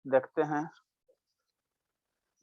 देखते हैं।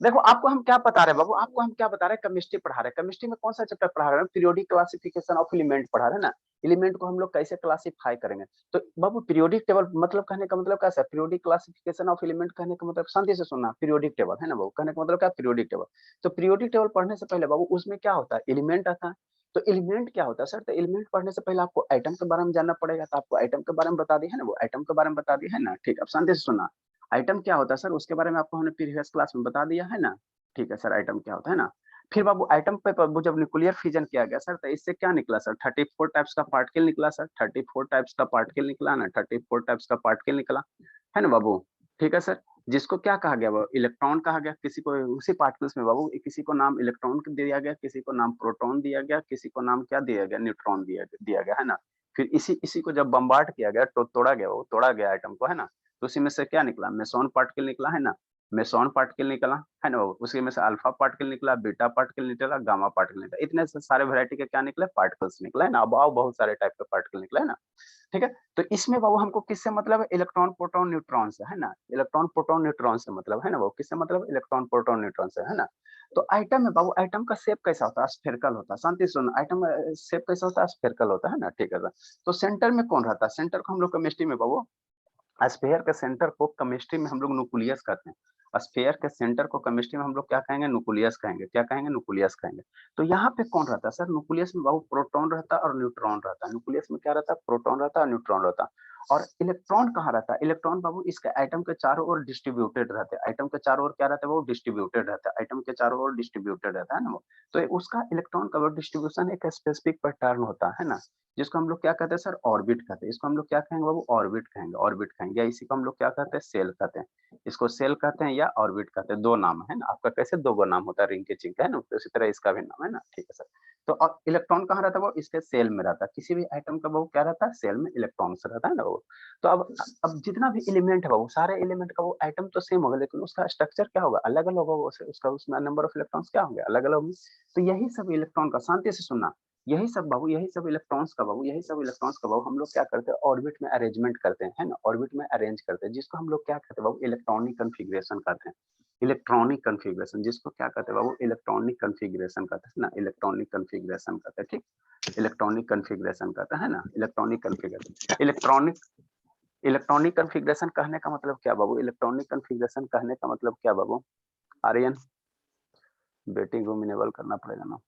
देखो आपको हम क्या बता रहे हैं बाबू, आपको हम क्या बता रहे हैं, केमिस्ट्री पढ़ा रहे हैं। केमिस्ट्री में कौन सा चैप्टर पढ़ा रहे हैं, पीरियोडिक क्लासिफिकेशन ऑफ एलिमेंट पढ़ा रहे हैं ना। एलिमेंट को हम लोग कैसे क्लासिफाई करेंगे। तो बाबू पीरियोडिक टेबल मतलब कहने का मतलब कैसा है, पीरियोडिक क्लासिफिकेशन ऑफ एलिमेंट कहने का मतलब शांति से सुनना, पीरियोडिक टेबल है ना बाबू, कहने का मतलब क्या, पीरियोडिक टेबल। तो पीरियोडिक टेबल पढ़ने से पहले बाबू उसमें क्या होता है, एलिमेंट आता है। तो एलिमेंट क्या होता है सर, तो एलिमेंट पढ़ने से पहले आपको आइटम के बारे में जानना पड़ेगा। तो आपको आइटम के बारे में बता दी है ना, वो आइटम के बारे में बता दी है ना। ठीक, अब शांति से सुनना। आइटम क्या होता है सर, उसके बारे में आपको हमने प्रीवियस क्लास में बता दिया है ना। ठीक है सर, आइटम क्या होता है ना। फिर बाबू आइटम पे बाबू जब न्यूक्लियर फिजन किया गया सर, तो इससे क्या निकला सर, 34 टाइप्स का पार्टिकल निकला सर, 34 टाइप्स का पार्टिकल निकला ना, 34 टाइप्स का पार्टिकल निकला है ना बाबू। ठीक है सर, जिसको क्या कहा गया, वो इलेक्ट्रॉन कहा गया। किसी को उसी पार्टिकल्स में बाबू, किसी को नाम इलेक्ट्रॉन दिया गया, किसी को नाम प्रोटॉन दिया गया, किसी को नाम क्या दिया गया, न्यूट्रॉन दिया गया है ना। फिर इसी इसी को जब बम्बार्ड किया गया तो तोड़ा गया, वो तोड़ा गया आइटम को है ना। तो उसी में से क्या निकला, मेसॉन पार्टिकल निकला है ना। मेसॉन पार्टिकल निकला है ना, उसके में से अल्फा पार्टिकल निकला, बीटा पार्टिकल निकला, गामा पार्टिकल निकला। इतने से सारे वैरायटी के क्या निकले, पार्टिकल्स निकला है ना। अब आओ, बहुत सारे टाइप के पार्टिकल निकले है ना। ठीक है, तो इसमें बाबू हमको किससे मतलब है, इलेक्ट्रॉन प्रोटॉन न्यूट्रॉन से है ना। इलेक्ट्रॉन प्रोटॉन न्यूट्रॉन से मतलब है ना वो, किससे मतलब, इलेक्ट्रॉन प्रोटॉन न्यूट्रॉन से है ना। तो आइटम में बाबू, आइटम का शेप कैसा होता है, स्फेरिकल होता है। शांति सुन, आइटम शेप कैसा होता है, स्फेरिकल होता है ना। ठीक है, तो सेंटर में कौन रहता है, सेंटर को हम लोग केमिस्ट्री में बाबू, स्फीयर के सेंटर को केमिस्ट्री में हम लोग न्यूक्लियस कहते हैं। स्फीयर के सेंटर को केमिस्ट्री में हम लोग क्या कहेंगे, न्यूक्लियस कहेंगे। क्या कहेंगे, न्यूक्लियस कहेंगे। तो यहाँ पे कौन रहता है सर, न्यूक्लियस में बाबू प्रोटॉन रहता है और न्यूट्रॉन रहता है। न्यूक्लियस में क्या रहता है, प्रोटॉन रहता है और न्यूट्रॉन रहता है। और इलेक्ट्रॉन कहाँ रहता है, इलेक्ट्रॉन बाबू इसके आइटम के चारों ओर डिस्ट्रीब्यूटेड रहते हैं। आइटम के चारों ओर क्या रहता है, वो डिस्ट्रीब्यूटेड रहता है। आइटम के चारों ओर डिस्ट्रीब्यूटेड रहता है ना वो। तो उसका इलेक्ट्रॉन का डिस्ट्रीब्यूशन एक स्पेसिफिक पैटर्न होता है ना, जिसको हम लोग क्या कहते हैं सर, ऑर्बिट कहते हैं। इसको हम लोग क्या कहेंगे बाबू, ऑर्बिट कहेंगे, ऑर्बिट कहेंगे। या इसी को हम लोग क्या कहते हैं, सेल कहते हैं। इसको सेल कहते हैं या ऑर्बिट कहते हैं, दो नाम है ना आपका। कैसे दो नाम होता है, रिंग के चिंग है ना, तो इसी तरह इसका भी नाम है ना। ठीक है सर। तो इलेक्ट्रॉन कहाँ रहता है, वो इसके सेल में रहता है। किसी भी आइटम का वो क्या रहता है, सेल में इलेक्ट्रॉन से रहता है ना वो। तो अब जितना भी एलिमेंट है वो, सारे एलिमेंट का वो आइटम तो सेम होगा, लेकिन उसका स्ट्रक्चर क्या होगा, अलग अलग होगा। उसका उसमें नंबर ऑफ इलेक्ट्रॉन्स क्या होंगे, अलग अलग होंगे। तो यही सब इलेक्ट्रॉन का, शांति से सुनना, यही सब बाबू, यही सब इलेक्ट्रॉन्स का बाबू, यही सब इलेक्ट्रॉन्स का बाबू हम लोग क्या करते हैं, ऑर्बिट में अरेंजमेंट करते हैं है ना। ऑर्बिट में अरेंज करते हैं, जिसको हम लोग क्या कहते हैं बाबू, इलेक्ट्रॉनिक कन्फिग्रेशन कहते हैं। इलेक्ट्रॉनिक कन्फिग्रेशन, जिसको क्या कहते हैं बाबू, इलेक्ट्रॉनिक कन्फिग्रेशन कहते हैं ना, इलेक्ट्रॉनिक कन्फिग्रेशन कहते हैं। ठीक, इलेक्ट्रॉनिक कन्फिग्रेशन कहते हैं ना, electronic configuration. Electronic electronic configuration कहने का मतलब क्या बाबू, इलेक्ट्रॉनिक कन्फिग्रेशन कहने का मतलब क्या बाबू, आर्यन, वेटिंग रूम इनेबल करना पड़ेगा ना।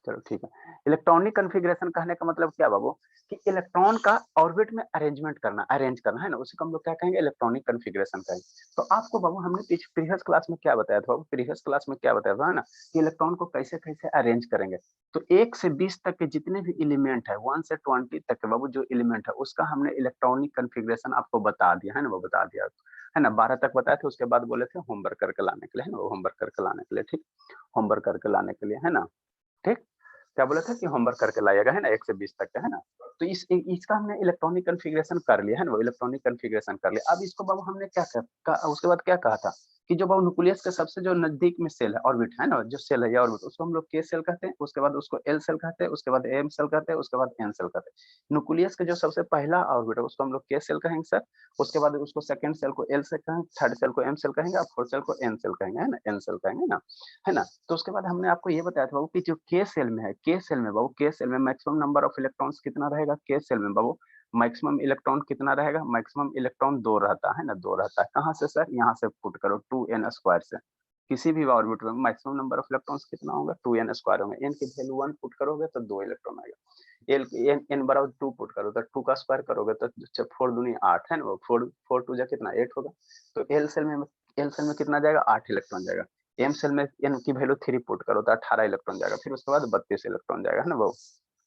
चलो ठीक है। इलेक्ट्रॉनिक कॉन्फ़िगरेशन कहने का मतलब क्या बाबू, कि इलेक्ट्रॉन का ऑर्बिट में अरेंजमेंट करना, अरेंज करना है ना, उसी को हम लोग क्या कहेंगे, इलेक्ट्रॉनिक कॉन्फ़िगरेशन कहेंगे। तो आपको बाबू हमने प्रीवियस क्लास में क्या बताया था बाबू, प्रीवियस क्लास में क्या बताया था ना, कि इलेक्ट्रॉन को कैसे कैसे अरेंज करेंगे। तो 1 से 20 तक के जितने भी एलिमेंट है, 1 से 20 तक के बाबू जो एलिमेंट है, उसका हमने इलेक्ट्रॉनिक कॉन्फ़िगरेशन आपको बता दिया है ना, वो बता दिया है ना। 12 तक बताए थे, उसके बाद बोले थे होमवर्क करके लाने के लिए है ना, वो होमवर्क करके लाने के लिए। ठीक, होमवर्क करके लाने के लिए है ना। ठीक, क्या बोला था कि होमवर्क करके लाइएगा है ना, 1 से 20 तक का है ना। तो इसका हमने इलेक्ट्रॉनिक कॉन्फ़िगरेशन कर लिया है ना, वो इलेक्ट्रॉनिक कॉन्फ़िगरेशन कर लिया। अब इसको बाबू हमने क्या उसके बाद क्या कहा था, कि जो बाबू न्यूक्लियस के सबसे जो नजदीक में सेल है, ऑर्बिट है ना, जो सेल है या ऑर्बिट, उसको हम लोग के सेल कहते हैं। उसके बाद उसको एल सेल कहते हैं, उसके बाद एम सेल कहते हैं, उसके बाद एन सेल कहते हैं। न्यूक्लियस के जो सबसे पहला ऑर्बिट है, उसको हम लोग के सेल कहेंगे सर। उसके बाद उसको सेकंड सेल को एल सेल कहेंगे, थर्ड सेल को एम सेल कहेंगे, और फोर्थ सेल को एन सेल कहेंगे है ना, एन सेल कहेंगे ना, है ना। तो उसके बाद हमने आपको ये बताया था बाबू, कि जो के सेल में है, के सेल में बाबू, के सेल में मैक्सिमम नंबर ऑफ इलेक्ट्रॉन्स कितना रहेगा, के सेल में बाबू मैक्सिमम इलेक्ट्रॉन कितना रहेगा, मैक्सिमम इलेक्ट्रॉन 2 रहता है ना, 2 रहता है। कहाँ से सर, यहाँ से पुट करो 2n स्क्वायर से। किसी भी ऑर्बिट में मैक्सिमम नंबर ऑफ इलेक्ट्रॉन्स कितना होगा, 2n स्क्वायर होंगे। n की वैल्यू 1 पुट करोगे तो 2 इलेक्ट्रॉन आएगा। n बराबर 2 पुट करो तो 2 का स्क्वायर करोगे तो 4 दूनी 8 है ना, 4 2 जा कितना 8 होगा। तो एल सेल में कितना जाएगा, 8 इलेक्ट्रॉन जाएगा। एम सेल में एन की वैल्यू 3 पुट करो तो 18 इलेक्ट्रॉन जाएगा। फिर उसके बाद 32 इलेक्ट्रॉन जाएगा है ना वो।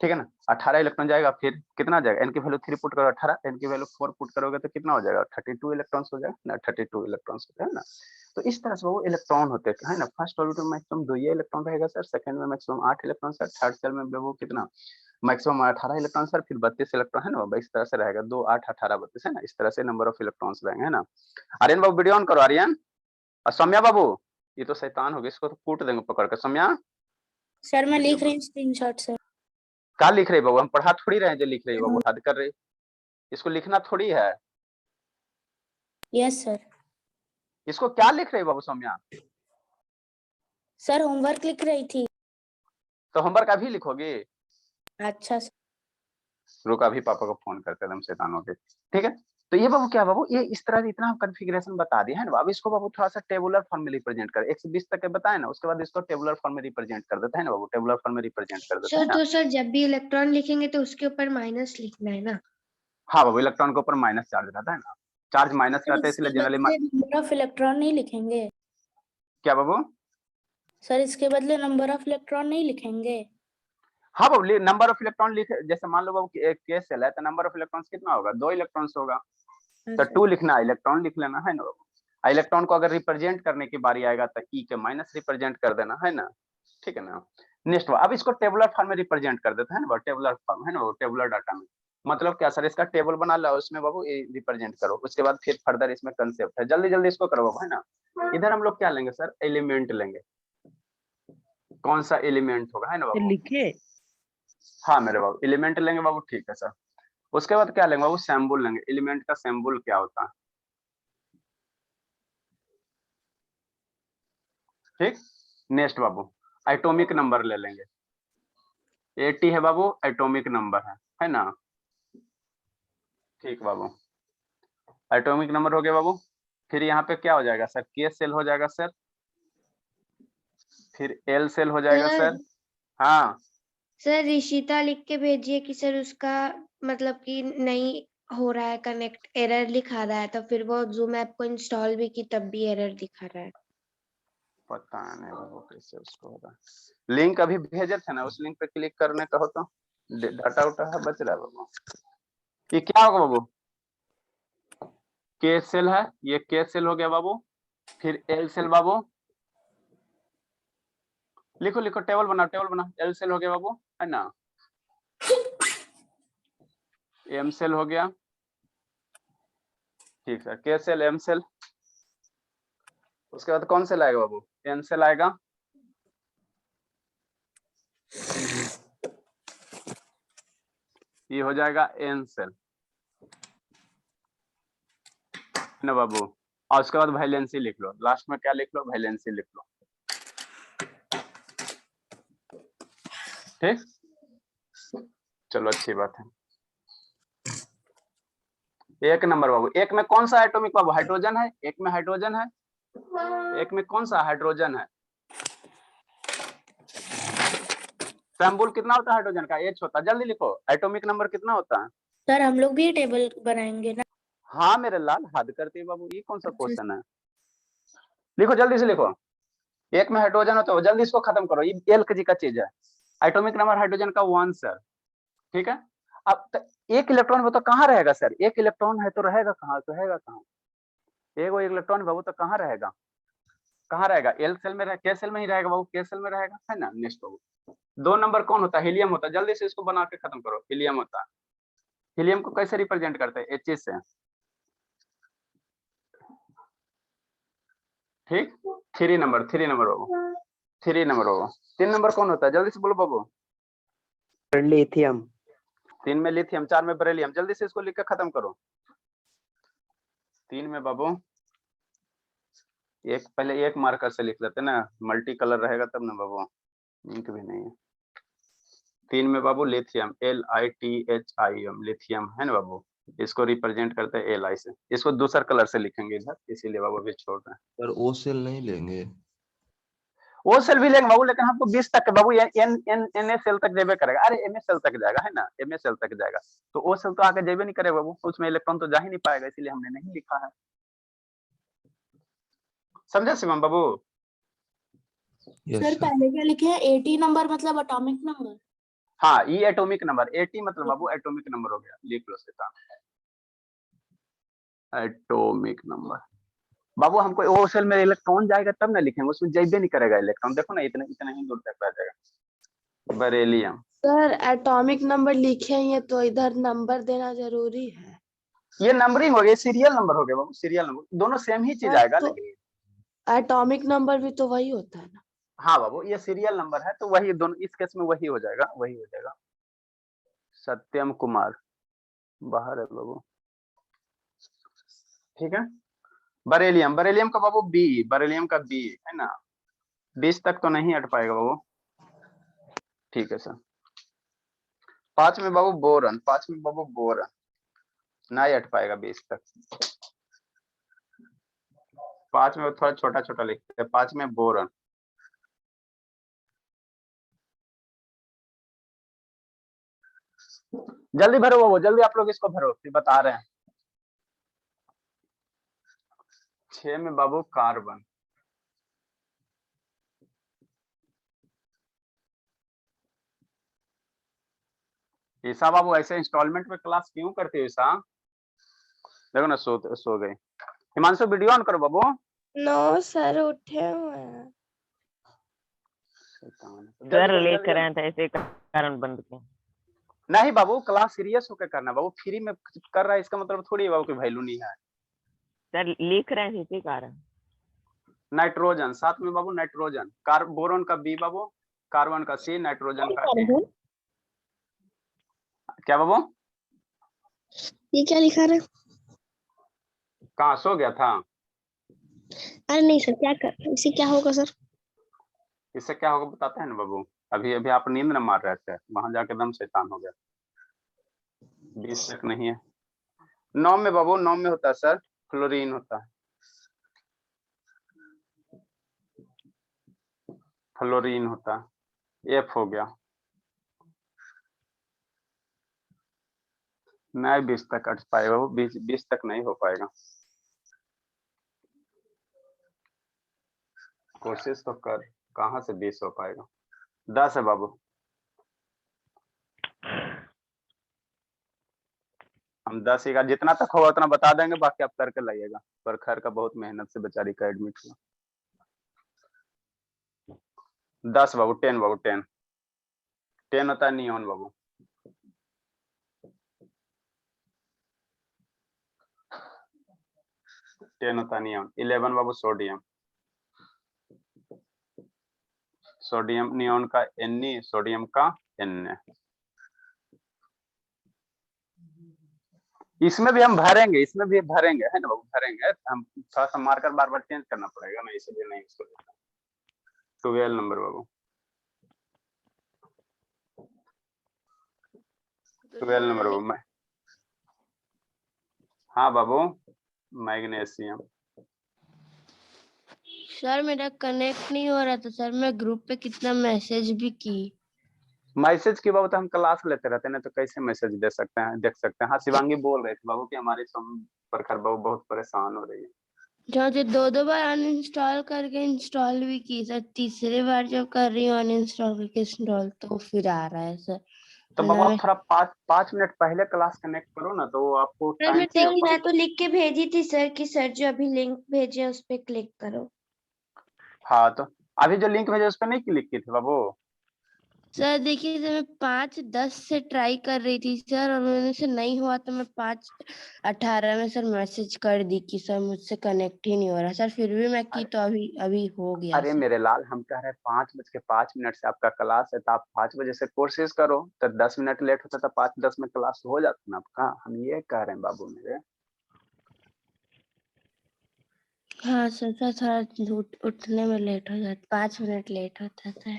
ठीक है ना, 18 इलेक्ट्रॉन जाएगा। फिर कितना जाएगा, एन की वैल्यू 3 पुट करो 18, एन की वैल्यू 4 पुट करोगे तो कितना हो जाएगा, 32 इलेक्ट्रॉन्स हो जाएगा ना, 32 इलेक्ट्रॉन्स हो जाएगा ना। तो इस तरह से वो इलेक्ट्रॉन होते हैं है ना। फर्स्ट ऑर्बिट में मैक्सिमम 2 ही इलेक्ट्रॉन रहेगा सर, सेकंड में maximum 8 electron sir, third shell में वो कितना, मैक्सिमम 18 इलेक्ट्रॉन सर, फिर 32 इलेक्ट्रॉन है ना। इस तरह से रहेगा, 2 8 18 32 है ना, इस तरह से नंबर ऑफ इलेक्ट्रॉन्स रहेंगे है ना। आर्यन बाबू वीडियो ऑन करो, आर्यन। और सौम्या बाबू, ये तो शैतान हो गई, इसको तो कूट देंगे पकड़ कर। सौम्या सर मैं लिख रही हूँ स्क्रीनशॉट सर। क्या लिख रही बाबू, हम पढ़ा थोड़ी रहे हैं जो लिख रही बाबू, हद कर रही। इसको लिखना थोड़ी है। Yes sir. इसको क्या लिख रही बाबू सौम्या? सर होमवर्क लिख रही थी। तो होमवर्क अभी लिखोगे? अच्छा सर। रुक, अभी पापा को फोन करते हैं, शैतान हो गए। ठीक है, तो ये बाबू क्या बाबू, ये इस तरह से इतना कॉन्फ़िगरेशन बता दिया है ना। अब इसको बाबू थोड़ा सा टेबुलर फॉर्म में रिप्रेजेंट कर, 1 से 20 तक के बताए ना, उसके बाद इसको टेबुलर फॉर्म में रिप्रेजेंट कर देता है ना बाबू, टेबुलर फॉर्म में रिप्रेजेंट कर देता है सर ना। तो सर जब भी इलेक्ट्रॉन लिखेंगे तो उसके ऊपर माइनस लिखना है ना? हाँ बाबू, इलेक्ट्रॉन के ऊपर माइनस चार्ज रहता है ना, चार्ज माइनस सर रहता है, इसके इसलिए जनरली बदले नंबर ऑफ इलेक्ट्रॉन नहीं लिखेंगे? क्या बाबू? सर इसके बदले नंबर ऑफ इलेक्ट्रॉन नहीं लिखेंगे? हाँ बाबू, नंबर ऑफ इलेक्ट्रॉन लिखे, जैसे मान लो बाबू कि एक केस सेल है तो नंबर ऑफ इलेक्ट्रॉन्स कितना होगा? 2 इलेक्ट्रॉन्स होगा, तो 2 लिखना, इलेक्ट्रॉन लिख लेना है ना बाबू। इलेक्ट्रॉन को अगर रिप्रेजेंट करने की बारी आएगा तो ई के माइनस रिप्रेजेंट कर देना है ना, ठीक है ना। नेक्स्ट, अब इसको टेबुलर फॉर्म में रिप्रेजेंट कर देते हैं ना, टेबुलर फॉर्म है ना, टेबुलर डाटा में। मतलब क्या सर, इसका टेबल बना लो, उसमें बाबू रिप्रेजेंट करो, उसके बाद फिर फर्दर इसमें कंसेप्ट है, जल्दी जल्दी इसको करो बाबू, है ना। इधर हम लोग क्या लेंगे सर? एलिमेंट लेंगे। कौन सा एलिमेंट होगा, है ना बाबू? लिखे। हाँ मेरे बाबू, एलिमेंट लेंगे बाबू, ठीक है सर। उसके बाद क्या लेंगे बाबू? सिंबल लेंगे। एलिमेंट का सिंबल क्या होता है? ठीक। नेक्स्ट बाबू, एटॉमिक नंबर ले लेंगे। 80 है बाबू, एटॉमिक नंबर है ना। ठीक बाबू, एटॉमिक नंबर हो गया बाबू। फिर यहाँ पे क्या हो जाएगा सर? के सेल हो जाएगा सर, फिर एल सेल हो जाएगा सर। हाँ सर ऋषिता लिख के भेजिए कि सर उसका मतलब कि नहीं हो रहा है कनेक्ट, एरर लिखा रहा है, तो फिर वो जूम ऐप को इंस्टॉल भी की तब भी एरर दिखा रहा है। पता नहीं बाबू कैसे उसको होगा। लिंक अभी भेजे थे ना, उस लिंक पे क्लिक करने का हो तो डाटा उटा है बच रहा है बाबू। ये क्या होगा बाबू? के सेल है, ये के सेल हो गया बाबू। फिर एल सेल बाबू, लिखो लिखो, टेबल बनाओ, टेबल बनाओ। एल सेल हो गया बाबू, है ना। एम सेल हो गया, ठीक है। के सेल, एम सेल, उसके बाद कौन सेल आएगा बाबू? एन सेल आएगा। ये हो जाएगा एन सेल ना बाबू। और उसके बाद वैलेंसी लिख लो, लास्ट में क्या लिख लो? वैलेंसी लिख लो, ठीक। चलो अच्छी बात है। 1 नंबर बाबू, एक में कौन सा एटॉमिक बाबू? हाइड्रोजन है, एक में हाइड्रोजन है, एक में कौन सा? हाइड्रोजन है। सिंबल कितना होता है हाइड्रोजन का? एच होता है। जल्दी लिखो, एटॉमिक नंबर कितना होता है? सर हम लोग भी ये टेबल बनाएंगे ना? हाँ मेरे लाल, हद करती है बाबू, ये कौन सा क्वेश्चन है? लिखो जल्दी से लिखो। एक में हाइड्रोजन होता है, जल्दी इसको खत्म करो, ये एल जी का चीज है। एटॉमिक नंबर हाइड्रोजन का 1 सर, ठीक है। अब एक इलेक्ट्रॉन वो तो कहाँ रहेगा सर? एक इलेक्ट्रॉन है तो रहेगा कहाँ? तो रहेगा कहाँ? एक इलेक्ट्रॉन बाबू तो कहाँ रहेगा? कहाँ रहेगा? एल सेल में के सेल में ही रहेगा बाबू, के सेल में रहेगा, है ना। नेक्स्ट बाबू, 2 नंबर कौन होता है? हीलियम होता है। जल्दी से इसको बना के खत्म करो, हीलियम होता है। हीलियम को कैसे रिप्रेजेंट करते हैं? एच से, ठीक। 3 नंबर, 3 नंबर बाबू, 3 नंबर बाबू। 3 नंबर कौन होता है? जल्दी से बोलो बाबू। लिथियम। 3 में लिथियम, 4 में बेरिलियम। जल्दी से इसको लिख के खत्म करो। 3 में बाबू, एक पहले एक मार्कर से लिख लेते ना, मल्टी कलर रहेगा तब ना बाबू, इंक भी नहीं है। 3 में बाबू लिथियम, LITHIM, लिथियम है ना बाबू। इसको रिप्रेजेंट करते हैं LI से। इसको दूसरा कलर से लिखेंगे इधर, इसीलिए बाबू भी छोड़ रहे हैं। पर ओ सेल नहीं लेंगे? वो सेल भी लेंगे बाबू, लेकिन हमको 20 तक बाबू, एन ए सेल तक जेबे करेगा। अरे एम ए सेल तक जाएगा, है ना, एम ए सेल तक जाएगा। तो ओ सेल तो आगे जेबे नहीं करेगा बाबू, उसमें इलेक्ट्रॉन तो जा ही नहीं पाएगा, इसलिए हमने नहीं लिखा है। समझे शिवम बाबू? Yes sir sir. पहले क्या लिखे हैं? 80 नंबर मतलब एटॉमिक नंबर। हाँ, ई एटॉमिक नंबर, 80 मतलब बाबू एटॉमिक नंबर हो गया, लिख लो सीता। एटॉमिक नंबर बाबू, हमको ओ सेल में इलेक्ट्रॉन जाएगा तब ना लिखेंगे, उसमें जेबे नहीं करेगा इलेक्ट्रॉन। देखो ना, इतना इतना ही दूर तक आ जाएगा। बेरिलियम, सर एटॉमिक नंबर लिखेंगे तो इधर नंबर देना जरूरी है। ये नंबरिंग हो गया, सीरियल नंबर हो गया बाबू, सीरियल नंबर। दोनों सेम ही चीज आएगा, तो लेकिन एटॉमिक नंबर भी तो वही होता है ना। हाँ बाबू, ये सीरियल नंबर है तो वही, दोनों इस केस में वही हो जाएगा, वही हो जाएगा। सत्यम कुमार बाहर है बाबू, ठीक है। बरेलियम, बरेलियम का बाबू बी, बरेलियम का बी है ना, 20 तक तो नहीं हट पाएगा बाबू। ठीक है सर। 5 में बाबू बोरन, 5 में बाबू बोरन नहीं हट पाएगा 20 तक। 5 में थोड़ा छोटा छोटा लिखते हैं, 5 में बोरन। जल्दी भरो बाबू, जल्दी आप लोग इसको भरो, फिर बता रहे हैं। 6 में बाबू कार्बन। ईसा बाबू ऐसे इंस्टॉलमेंट में क्लास क्यों करते हो ईसा? देखो ना सो गए। हिमांशु वीडियो ऑन करो बाबू। नो सर उठे हुए हैं। सर लेकर रहे थे ऐसे कारण बंद किया। नहीं बाबू, क्लास सीरियस होकर करना बाबू, फ्री में कर रहा है इसका मतलब थोड़ी है बाबू की वैल्यू नहीं है। सर लिख रहे थे इसी कारण। नाइट्रोजन 7 में बाबू नाइट्रोजन, बोरोन का बी बाबू, कार्बन का सी, नाइट्रोजन का ए। क्या बाबू? ये क्या लिखा रहे? कहाँ सो गया था? अरे नहीं सर, क्या कर, इसे क्या होगा सर? इससे क्या होगा बताते हैं ना बाबू। अभी अभी आप नींद न मार रहे थे, वहां जाके दम शैतान हो गया। 20 तक नहीं है। 9 में बाबू, 9 में होता है सर फ्लोरीन होता है, फ्लोरीन होता है। एफ हो गया। नहीं 20 तक अट पाएगा वो, 20 तक नहीं हो पाएगा। कोशिश तो कर, कहाँ से 20 हो पाएगा। 10 है बाबू। हम 10 ही का जितना तक होगा उतना बता देंगे, बाकी आप करके लाइएगा। पर खैर का बहुत मेहनत से बेचारी का एडमिट हुआ। 10 बाबू, 10 बाबू, 10 होता है नियॉन बाबू। टेन होता है नियॉन। 11 बाबू सोडियम, सोडियम नियॉन का Na, सोडियम का Na। इसमें भी हम भरेंगे, इसमें भी भरेंगे है ना बाबू, भरेंगे। हम थोड़ा सा मार्कर बार बार चेंज करना पड़ेगा ना, इसलिए नहीं इसको। 12 नंबर बाबू, 12 नंबर बाबू। हाँ बाबू, मैग्नीशियम। सर मेरा कनेक्ट नहीं हो रहा था सर, मैं ग्रुप पे कितना मैसेज भी की। मैसेज की बाबू तो हम क्लास लेते रहते हैं ना, तो कैसे मैसेज दे सकते हैं, देख सकते हैं। हाँ शिवांगी बोल रहे थे बाबू कि हमारी प्रखर बाबू बहुत परेशान हो रही है। जो 2 बार अनइंस्टॉल करके इंस्टॉल भी की सर, तीसरी बार जब कर रही हूँ अनइंस्टॉल करके इंस्टॉल तो फिर आ रहा है सर। तो बाबू आप थोड़ा 5 मिनट पहले क्लास कनेक्ट करो ना, तो आपको सर मैं तो लिख के भेजी थी सर कि सर जो अभी लिंक भेजे उस पर क्लिक करो। हाँ तो अभी जो लिंक भेजे उस पर नहीं क्लिक की थी बाबू? सर देखिए सर, मैं 5:10 से ट्राई कर रही थी सर, और मेरे से नहीं हुआ तो मैं 5:18 में सर मैसेज कर दी कि सर मुझसे कनेक्ट ही नहीं हो रहा सर, फिर भी मैं की तो अभी हो गया अरे सर। मेरे लाल, हम कह रहे हैं 5:05 से आपका क्लास है, तो आप 5 बजे से कोशिश करो, तो 10 मिनट लेट होता तो 5:10 में क्लास हो जाता ना आपका। हम ये कह रहे हैं बाबू मेरे। हाँ सर, थोड़ा उठने में लेट हो जाता, 5 मिनट लेट होता था।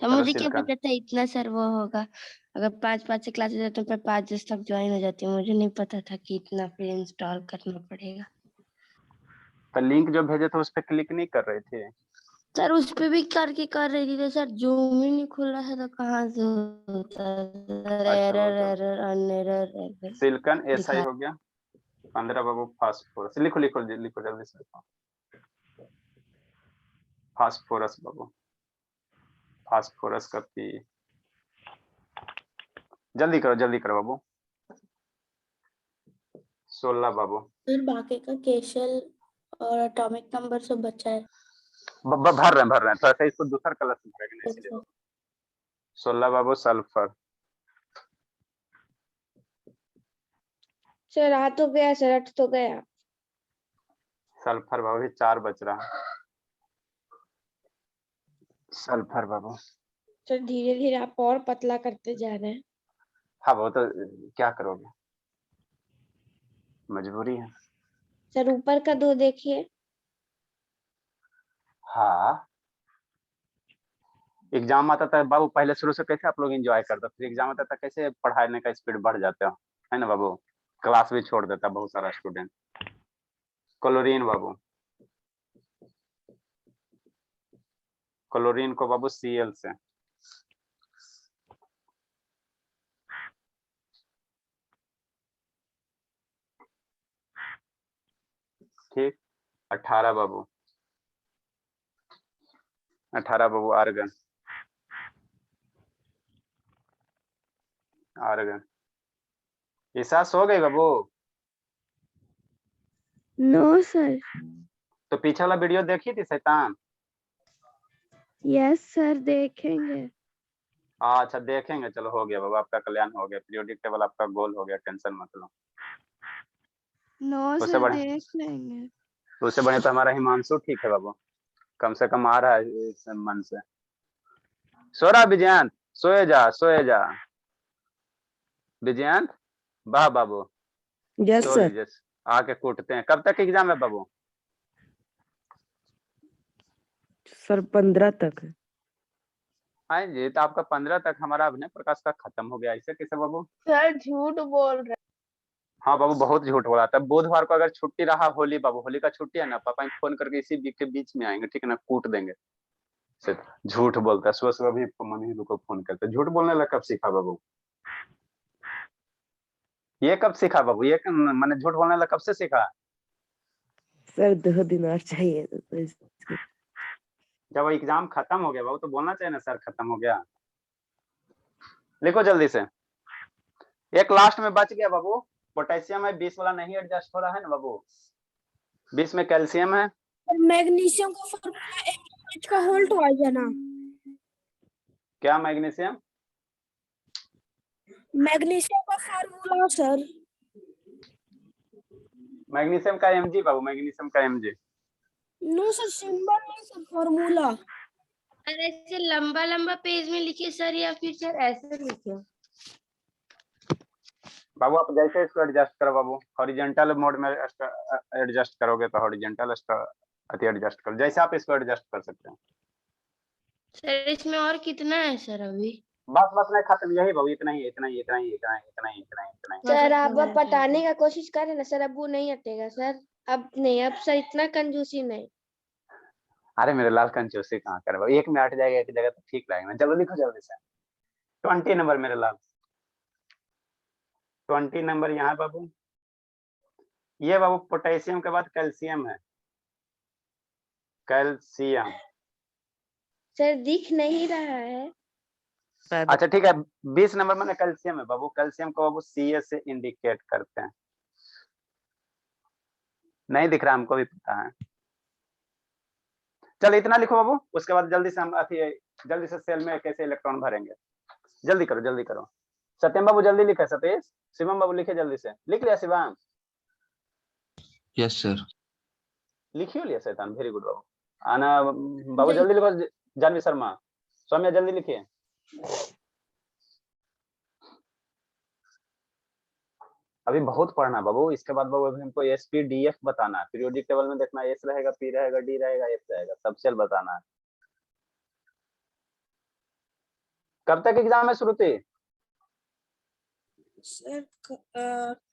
तो चलो मुझे क्या सिल्कन, पता था इतना सर वो होगा। अगर 5:05 से क्लासेस है तो मैं 5:10 तक ज्वाइन हो जाती हूँ, मुझे नहीं पता था कि इतना फिर इंस्टॉल करना पड़ेगा। तो लिंक जो भेजे थे उस पर क्लिक नहीं कर रहे थे? सर उस पे भी करके कर रही थी तो सर जूम ही नहीं खुल रहा था, तो कहाँ से होता सर, अच्छा एरर तो एरर अनएरर सिल्कन ऐसा ही दिखा। हो गया। 15 बाबू फास्फोरस, लिखो लिखो लिखो जल्दी से लिखो। फास्फोरस बाबू, फास्फोरस का पी। जल्दी करो बाबू। 16 बाबू। फिर बाकी का केशल और एटॉमिक नंबर सब बचा है। भर रहे हैं थोड़ा सा, इसको दूसरा कलर से भरेंगे ना इसलिए। 16 बाबू सल्फर। सर आ तो गया सर, हट तो गया। सल्फर बाबू, 4 बच रहा है। सल्फर बाबू। सर धीरे धीरे आप और पतला करते जा रहे हैं। हाँ वो तो क्या करोगे, मजबूरी है। सर ऊपर का 2 देखिए। हाँ, एग्जाम आता था बाबू, पहले शुरू से कैसे आप लोग एंजॉय करते, फिर एग्जाम आता था कैसे पढ़ाने का स्पीड बढ़ जाता है ना बाबू, क्लास भी छोड़ देता बहुत सारा स्टूडेंट। क्लोरीन बाबू, क्लोरीन को बाबू Cl से। ठीक, 18 बाबू, 18 बाबू आर्गन, आर्गन। ईसा सो गई बाबू? No sir. तो पीछे वाला वीडियो देखी थी शैतान? यस सर देखेंगे। अच्छा देखेंगे, चलो हो गया बाबू, आपका कल्याण हो गया, पीरियोडिक टेबल आपका गोल हो गया, टेंशन मत लो। नो उससे सर बड़े देख लेंगे। उससे बड़े तो हमारा हिमांशु ठीक है बाबू, कम से कम आ रहा है इस मन से। सो रहा विजयंत? सोए जा, सोए जा विजयंत। वाह बाबू, यस सो सर। लीजिए, आके कूटते हैं। कब तक एग्जाम है बाबू? सर 15 तक है। हाँ जी, तो आपका 15 तक, हमारा अभिनय प्रकाश का खत्म हो गया, ऐसे कैसे बाबू? सर झूठ बोल रहे। हाँ बाबू, बहुत झूठ बोला था। बुधवार को अगर छुट्टी रहा, होली बाबू, होली का छुट्टी है ना, पापा को फोन करके इसी वीक के बीच में आएंगे, ठीक है ना, कूट देंगे। सिर्फ झूठ बोलता है, सुबह सुबह भी मम्मी को फोन करते। झूठ बोलने लगा कब सीखा बाबू? ये कब सीखा बाबू? ये मैंने झूठ बोलने लगा कब से सीखा? सर 2 दिन और चाहिए तो जब एग्जाम खत्म हो गया बाबू तो बोलना चाहिए ना, सर खत्म हो गया। लिखो जल्दी से। एक लास्ट में बच गया बाबू, पोटेशियम है, 20 वाला नहीं एडजस्ट हो रहा है ना बाबू, 20 में कैल्शियम है। मैग्नीशियम का फॉर्मूला MgH का होल ट्वाइस है ना? क्या मैग्नीशियम? मैग्नीशियम का फॉर्मूला सर। मैग्नीशियम का Mg बाबू, मैग्नीशियम का Mg। नो सर, सिंबल नहीं सर, फॉर्मूला। सर ऐसे लंबा लंबा पेज में लिखिए सर, या फिर सर ऐसे लिखिए। बाबू आप जैसे इसको एडजस्ट करो बाबू, हॉरिजेंटल मोड में एडजस्ट करोगे तो हॉरिजेंटल एडजस्ट करो, जैसे आप इसको एडजस्ट कर सकते हैं। सर इसमें और कितना है सर अभी? बस बस नहीं, खत्म, यही बाबू, इतना ही इतना ही इतना ही इतना ही इतना ही इतना ही इतना ही। सर आप अब पटाने का कोशिश करें ना सर, अब वो नहीं हटेगा सर। अब नहीं, अब सर इतना कंजूसी नहीं। अरे मेरे लाल कंजूसी कहाँ करे बाबू, एक में हट जाएगा एक जगह तो ठीक लगेगा। चलो लिखो जल्दी से। 20 नंबर मेरे लाल, 20 नंबर यहाँ बाबू। ये बाबू पोटेशियम के बाद कैल्शियम है, कैल्शियम। सर दिख नहीं रहा है। अच्छा ठीक है, 20 नंबर में कैल्शियम है बाबू, कैल्शियम को बाबू Ca से इंडिकेट करते हैं। नहीं दिख रहा, हमको भी पता है। चलो इतना लिखो बाबू, उसके बाद जल्दी से हम जल्दी से सेल में कैसे इलेक्ट्रॉन भरेंगे। जल्दी करो जल्दी करो। सत्यम बाबू जल्दी लिखे, सतीश, शिवम बाबू लिखे जल्दी से। लिख लिया शिवम? Yes sir. लिखियो लिया शैतान, वेरी गुड बाबू। आना बाबू जल्दी लिखो, जानवी शर्मा, सौम्या जल्दी लिखिए। अभी बहुत पढ़ना बाबू, इसके बाद बाबू अभी हमको SPDF बताना है, पीरियोडिक टेबल में देखना, S रहेगा, P रहेगा, D रहेगा, F रहेगा, सब सेल बताना है। कब तक एग्जाम है श्रुति? सर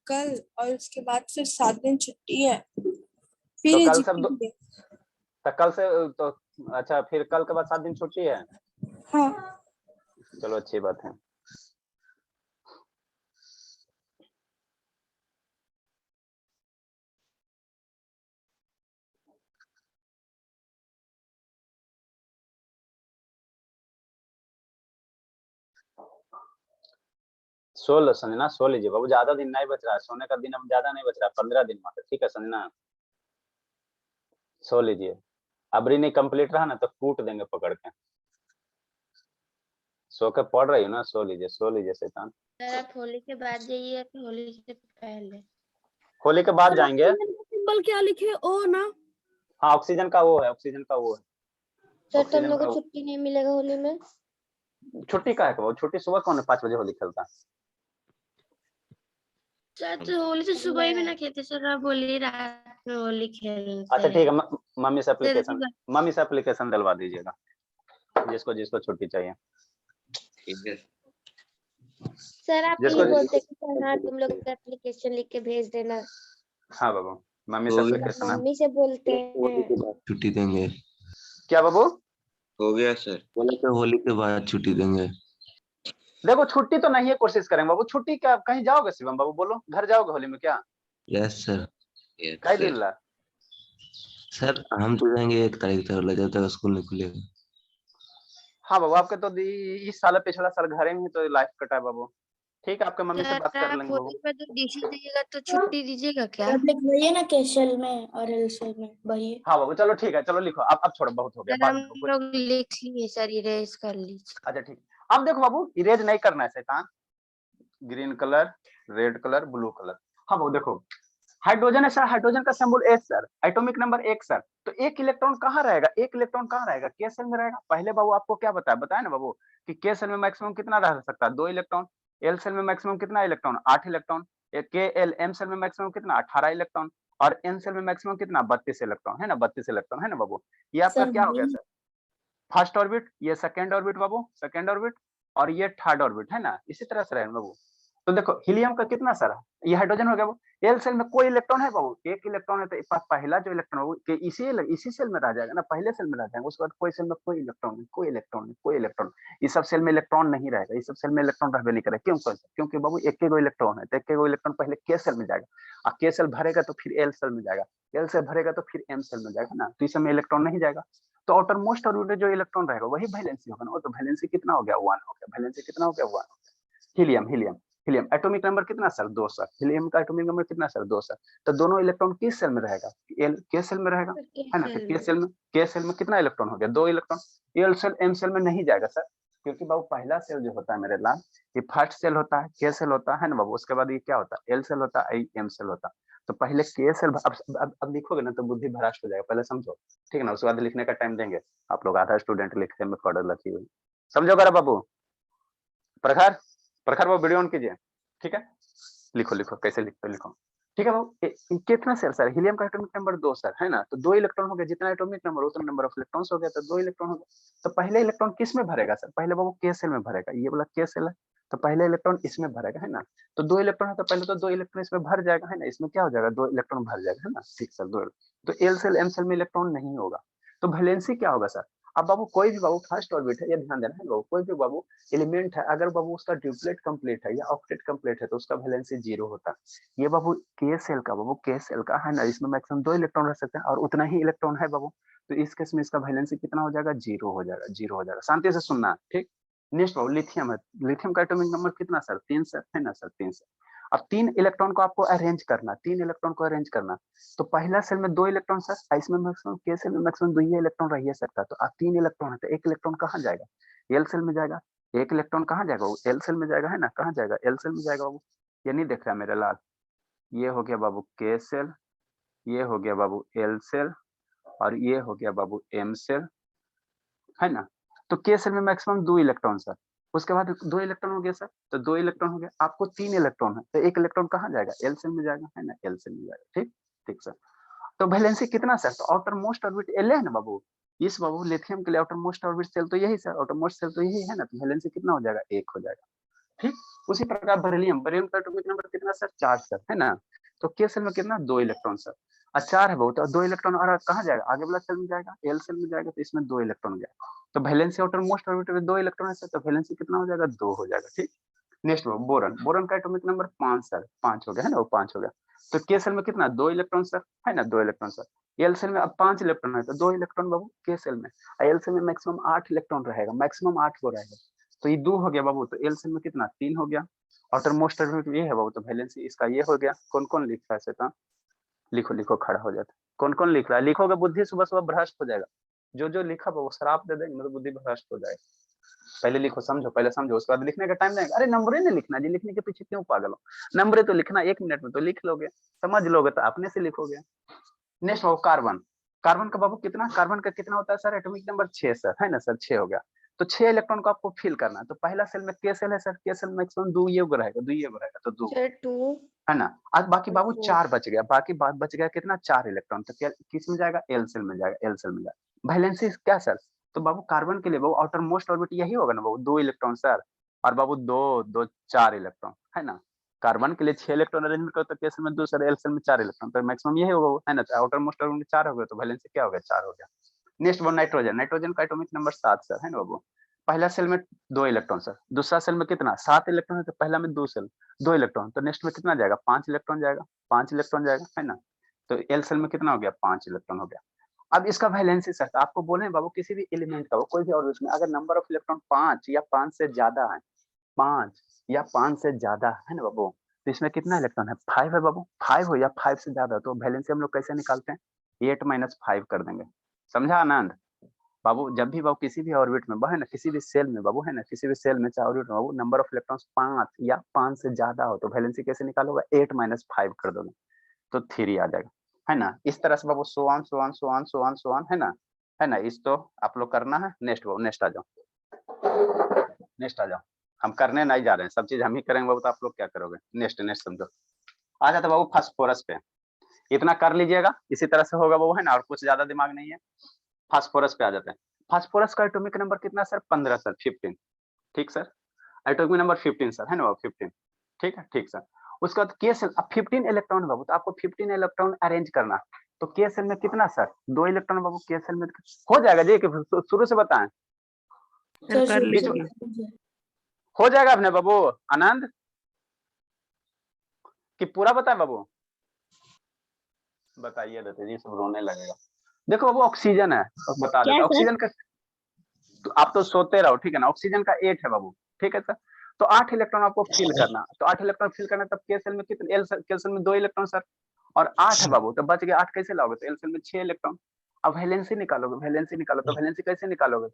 कल, और उसके बाद फिर 7 दिन छुट्टी है, फिर तो कल एग्जाम सब है। तो कल से तो अच्छा, फिर कल के बाद 7 दिन छुट्टी है। हाँ चलो अच्छी बात है। संजना सो लीजिए बाबू, ज्यादा दिन नहीं बच रहा है, सोने का दिन अब ज्यादा नहीं बच रहा, 15 दिन में, ठीक है संजना, सो लीजिए। अबरी नहीं कंप्लीट रहा ना तो कूट देंगे पकड़ के। सो के पढ़ रही हो ना, सो लीजिए शैतान। सर आप होली के बाद जाइए कि होली से पहले? होली के बाद जाएंगे। सिंबल क्या लिखे? ओ ना? हाँ ऑक्सीजन का वो है, ऑक्सीजन का वो है। सर तो हम ऑक्सीजन लोग का को छुट्टी नहीं मिलेगा होली में? छुट्टी का है, छुट्टी सुबह कौन 5 बजे होली खेलता है? सर तो होली तो सुबह ही भी ना खेलते सर, आप बोलिए रात में होली खेलते अच्छा ठीक है, हैं। मम्मी से सर एप्लीकेशन डलवा दीजिएगा, जिसको जिसको छुट्टी चाहिए। ठीक है। सर आप जिसको ये बोलते कि सर हाँ तुम लोग एप्लीकेशन लिख के भेज देना, हाँ बाबू, मम्मी से हो गया। एप्लीकेशन है। मम्मी से बोलते होली हैं। के बाद छुट्टी देंगे। क्या बाबू? हो गया सर, बोले तो होली के बाद छुट्टी देंगे। देखो छुट्टी तो नहीं है, कोशिश करेंगे बाबू। छुट्टी क्या, कहीं जाओगे शिवम बाबू? बोलो, घर जाओगे होली में क्या? Yes sir. कई दिन ला? सर हम तो जाएंगे 1 तारीख तक, जब तक स्कूल नहीं खुलेगा। हाँ बाबू, आपके तो इस साल पिछला साल घरे में ही तो लाइफ कटा है बाबू। ठीक है, आपके मम्मी से बात सर कर आप लेंगे बाबू। होली पे तो डीसी दीजिएगा तो छुट्टी दीजिएगा क्या? आप लिखवाइए ना केशल में और एलसेल में भरिए। हाँ बाबू चलो ठीक है, चलो लिखो। अब छोड़ो, बहुत हो गया, सर बाद हम में कुछ। लोग लिख लिए सर, इरेज कर लीजिए। अच्छा ठीक। अब देखो बाबू, इरेज नहीं करना है शैतान। Green colour, red colour, blue colour. हाँ बाबू देखो, हाइड्रोजन है सर, हाइड्रोजन का symbol H sir, atomic number 1 sir. तो एक इलेक्ट्रॉन कहाँ रहेगा? एक इलेक्ट्रॉन कहाँ रहेगा? के सेल में रहेगा। पहले बाबू आपको क्या बताया ना बाबू, कि के सेल में मैक्सिमम कितना रह सकता है? 2 इलेक्ट्रॉन। एल सेल में मैक्सिमम कितना इलेक्ट्रॉन? 8 इलेक्ट्रॉन। के एल एम सेल में मैक्सिमम कितना? 18 इलेक्ट्रॉन। और एन सेल में मैक्सिमम कितना? 32 इलेक्ट्रॉन, है ना? 32 इलेक्ट्रॉन, है ना बाबू? ये आपका सर क्या हो गया सर? फर्स्ट ऑर्बिट, ये सेकंड ऑर्बिट बाबू, सेकंड ऑर्बिट, और ये थर्ड ऑर्बिट, है ना? इसी तरह से रहेगा बाबू। तो देखो हीलियम का कितना सर? ये हाइड्रोजन हो गया वो। एल सेल में कोई इलेक्ट्रॉन है बाबू? एक इलेक्ट्रॉन है। तो पहला जो इलेक्ट्रॉन है वो इसी सेल में रह जाएगा ना, पहले सेल में रह जाएगा। उसके बाद कोई सेल में कोई इलेक्ट्रॉन नहीं, कोई इलेक्ट्रॉन नहीं, कोई इलेक्ट्रॉन। इस सब सेल में इलेक्ट्रॉन नहीं रहेगा, इस सब सेल में इलेक्ट्रॉन रहबे नहीं करेगा। क्यों? क्योंकि बाबू एक ही इलेक्ट्रॉन है, तो एक इलेक्ट्रॉन पहले के सेल में जाएगा, और के सेल भरेगा तो फिर एल सेल में जाएगा, एल सेल भरेगा तो फिर एम सेल में जाएगा ना। तो इस समय इलेक्ट्रॉन नहीं जाएगा। तो आउटर मोस्ट ऑर्बिट जो इलेक्ट्रॉन रहेगा वही वैलेंसी होगा ना। तो वैलेंसी कितना हो गया? 1 हो गया। वैलेंसी कितना हो गया? 1 हो गया। Helium, helium, helium atomic number कितना सर? 2 सर। हीलियम का एटॉमिक नंबर कितना सर? 2 सर। तो दोनों इलेक्ट्रॉन किस सेल में रहेगा? एल के सेल में रहेगा, है ना? तो के सेल में कितना इलेक्ट्रॉन हो गया? 2 electron. L shell M shell में नहीं जाएगा सर, क्योंकि बाबू पहला सेल जो होता है मेरे लाल, ये फर्स्ट सेल होता है, के सेल होता है ना बाबू। उसके बाद ये क्या होता है? एल सेल होता है, एम सेल होता है। तो पहले के सेल, अब लिखोगे ना तो बुद्धि भ्रष्ट हो जाएगा, पहले समझो, ठीक है ना? उसके बाद लिखने का टाइम देंगे। आप लोग आधा स्टूडेंट लिखते में कॉर्डर लखी हुई, समझो करा बाबू। प्रखर, प्रखर वो वीडियो ऑन कीजिए, ठीक है? लिखो लिखो, कैसे लिखते लिखो, ठीक है बाबू। कितना सेल सर? हीलियम का एटॉमिक नंबर 2 सर, है ना? तो 2 इलेक्ट्रॉन हो गया। जितना एटॉमिक नंबर उतना नंबर ऑफ इलेक्ट्रॉन्स हो गया, तो 2 इलेक्ट्रॉन हो गया। तो पहले इलेक्ट्रॉन किस में भरेगा सर? पहले बाबू के सेल में भरेगा। ये वाला के सेल है, तो पहले इलेक्ट्रॉन इसमें भरेगा, है ना? तो 2 इलेक्ट्रॉन है, तो पहले तो 2 इलेक्ट्रॉन इसमें भर जाएगा, है ना? इसमें क्या हो जाएगा? 2 इलेक्ट्रॉन भर जाएगा, है ना? ठीक सर, 2। तो एल सेल एम सेल में इलेक्ट्रॉन नहीं होगा। तो वैलेंसी क्या होगा सर? अब बाबू कोई भी बाबू फर्स्ट ऑर्बिट है, ये ध्यान देना है बाबू। कोई भी बाबू एलिमेंट है, अगर बाबू उसका ड्यूप्लेट कंप्लीट है या ऑक्टेट कंप्लीट है, तो उसका वैलेंसी 0 होता है। ये बाबू के सेल का, बाबू के सेल का, है ना? इसमें मैक्सिमम 2 इलेक्ट्रॉन रह सकते हैं, और उतना ही इलेक्ट्रॉन है बाबू। तो इस केस में इसका वैलेंसी कितना हो जाएगा? 0 हो जाएगा, 0 हो जाएगा। शांति से सुनना, ठीक? नेक्स्ट बाबू लिथियम है। लिथियम का एटॉमिक नंबर कितना सर? 3 सर, है ना सर? 3 सर। अब 3 इलेक्ट्रॉन को आपको अरेंज करना, 3 इलेक्ट्रॉन को अरेंज करना। तो पहला सेल में 2 इलेक्ट्रॉन सर, इसमें मैक्सिमम के सेल में मैक्सिमम 2 ही इलेक्ट्रॉन रह सकता है। तो अब 3 इलेक्ट्रॉन है, तो 1 इलेक्ट्रॉन कहाँ जाएगा? एल सेल में जाएगा। 1 इलेक्ट्रॉन कहाँ जाएगा? वो एल सेल में जाएगा, है ना? कहाँ जाएगा? एल सेल में जाएगा बाबू। ये नहीं देख रहा है मेरे लाल? ये हो गया बाबू के सेल, ये हो गया बाबू एल सेल, और ये हो गया बाबू एम सेल, है ना? तो के सेल में मैक्सिमम 2 इलेक्ट्रॉन सर। उसके बाद 2 इलेक्ट्रॉन हो गया सर, तो 2 इलेक्ट्रॉन हो गया। आपको 3 इलेक्ट्रॉन है, तो 1 इलेक्ट्रॉन कहाँ जाएगा? एल सेल में जाएगा, है ना? एल सेल में जाएगा, ठीक? ठीक सर। तो वैलेंसी कितना सर? तो आउटर मोस्ट ऑर्बिट एल है ना बाबू। इस बाबू लिथियम के लिए आउटर मोस्ट ऑर्बिट सेल तो यही सर, आउटर मोस्ट सेल तो यही है ना। तो वैलेंसी कितना हो जाएगा? 1 हो जाएगा, ठीक? उसी प्रकार बेरिलियम, बेरिलियम का एटॉमिक नंबर कितना सर? 4 सर, है ना? तो के सेल में कितना? 2 इलेक्ट्रॉन सर। 4 है बहुत, 2 इलेक्ट्रॉन और कहाँ जाएगा? आगे वाला सेल में जाएगा, एल सेल में जाएगा। तो इसमें 2 इलेक्ट्रॉन गया। तो वैलेंसी आउटर मोस्ट ऑर्बिट में 2 इलेक्ट्रॉन है सर, तो वैलेंसी कितना हो जाएगा? 2 हो जाएगा, ठीक? नेक्स्ट बोरन, बोरन का एटॉमिक नंबर 5 सर, 5 हो गया, है ना? वो 5 हो गया। तो के सेल में कितना? 2 इलेक्ट्रॉन सर, है ना? 2 इलेक्ट्रॉन सर। एल सेल में अब 5 इलेक्ट्रॉन है, तो 2 इलेक्ट्रॉन बाबू के सेल में। एल सेल में मैक्सिमम 8 इलेक्ट्रॉन रहेगा, मैक्सिमम 8 को रहेगा। तो ये 2 हो गया बाबू। तो एल सेल में कितना? 3 हो गया। आउटर मोस्ट ऑर्बिट ये है बाबू। तो वैलेंसी इसका ये हो गया। कौन कौन लिख रहा है शैतान? लिखो लिखो, खड़ा हो जाता। कौन कौन लिख रहा है? लिखोगे बुद्धि सुबह सुबह भ्रष्ट हो जाएगा। जो जो लिखा वो श्राप दे देंगे, मतलब बुद्धि भ्रष्ट हो जाएगा। पहले लिखो, समझो, पहले समझो, उसके बाद लिखने का टाइम देंगे। अरे नंबर ही नहीं लिखना जी, लिखने के पीछे क्यों पागल हो? नंबर तो लिखना 1 मिनट में तो लिख लोगे, समझ लोगे तो अपने से लिखोगे। नेक्स्ट हो कार्बन। कार्बन का बाबू कितना? कार्बन का कितना होता है सर? एटॉमिक नंबर 6 सर, है ना सर? 6 हो गया। तो 6 इलेक्ट्रॉन को आपको फिल करना है। तो पहला सेल में के सेल है सर, के सेल मैक्सिमम 2 ये रहेगा, 2 ये रहेगा, तो 2 सर 2 है ना। आज बाकी बाबू और 4 बच गया, बाकी बात बच गया कितना, 4 इलेक्ट्रॉन। तो क्या किस में जाएगा, एल सेल में जाएगा, एल सेल में जाएगा। वैलेंसी क्या सर, तो बाबू कार्बन के लिए बाबू आउटर मोस्ट ऑर्बिट यही होगा ना बाबू, 2 इलेक्ट्रॉन सर, और बाबू 2 2 4 इलेक्ट्रॉन है ना। कार्बन के लिए 6 इलेक्ट्रॉन अरेंजमेंट करो तो केस में 2 सर, एल सेल में 4 इलेक्ट्रॉन, तो मैक्सिमम यही होगा है ना। तो आउटर मोस्ट ऑर्बिट 4 हो गया, तो वैलेंसी क्या हो गया, 4 हो गया। नेक्स्ट वो नाइट्रोजन, नाइट्रोजन का एटॉमिक नंबर 7 सर है ना बाबू। पहला सेल में 2 इलेक्ट्रॉन सर, दूसरा सेल में कितना 7 इलेक्ट्रॉन है, तो पहला में 2 सेल 2 इलेक्ट्रॉन, तो नेक्स्ट में कितना जाएगा, 5 इलेक्ट्रॉन जाएगा, 5 इलेक्ट्रॉन जाएगा है ना। तो एल सेल में कितना हो गया, 5 इलेक्ट्रॉन हो गया। अब इसका वैलेंसी सर, तो आपको बोले बाबू किसी भी एलिमेंट का हो, कोई भी ऑर्बिट में अगर नंबर ऑफ इलेक्ट्रॉन 5 या 5 से ज्यादा है, 5 या 5 से ज्यादा है ना बाबू, तो इसमें कितना इलेक्ट्रॉन है, 5 है बाबू। 5 हो या 5 से ज्यादा, तो वैलेंसी हम लोग कैसे निकालते हैं, 8 - 5 कर देंगे। समझा आनंद बाबू। जब भी बाबू किसी भी ऑर्बिट में है ना, किसी भी सेल में बाबू है ना, किसी भी सेल में चाहे ऑर्बिट में बाबू, नंबर ऑफ इलेक्ट्रॉन्स 5 या 5 से ज्यादा हो, तो वैलेंसी कैसे निकालोगे, 8 - 5 कर दोगे, तो 3 आ जाएगा है ना। इस तरह से बाबू so on so on so on so on so on है ना। इस तो आप लोग करना है। नेक्स्ट बाबू, नेक्स्ट आ जाओ, नेक्स्ट आ जाओ। हम करने नहीं जा रहे हैं, सब चीज हम ही करेंगे बाबू, तो आप लोग क्या करोगे, नेक्स्ट नेक्स्ट समझो। आ जाता बाबू फास्फोरस पे, इतना कर लीजिएगा, इसी तरह से होगा बाबू है ना, और कुछ ज्यादा दिमाग नहीं है। फास्फोरस पे आ जाते हैं। फास्फोरस का एटॉमिक नंबर कितना सर, 15 सर, 15 ठीक सर, एटॉमिक नंबर 15 सर है ना बाबू, 15 ठीक है, ठीक सर। उसके बाद के सेल, अब 15 इलेक्ट्रॉन बाबू, तो आपको 15 इलेक्ट्रॉन अरेंज करना। तो के सेल में कितना सर, 2 इलेक्ट्रॉन बाबू, के सेल में हो जाएगा जी, शुरू से बताएं, सर कर बीच में लीजिए। हो जाएगा अपने बाबू आनंद, कि पूरा बताए बाबू, बताइए देते जी, सब रोने लगेगा। देखो बाबू ऑक्सीजन है, बता देता ऑक्सीजन का, तो आप तो सोते रहो ठीक है ना। ऑक्सीजन का 8 है बाबू, ठीक है सर। तो 8 इलेक्ट्रॉन आपको फिल करना, तो 8 इलेक्ट्रॉन फिल करना, तब के सेल में कितने, एल सेल में 2 इलेक्ट्रॉन सर, और 8 है बाबू, तो बच गया 8 कैसे लाओगे, तो एल सेल में 6 इलेक्ट्रॉन। अब वैलेंसी निकालोगे, वैलेंसी निकालो, तो वैलेंसी कैसे निकालोगे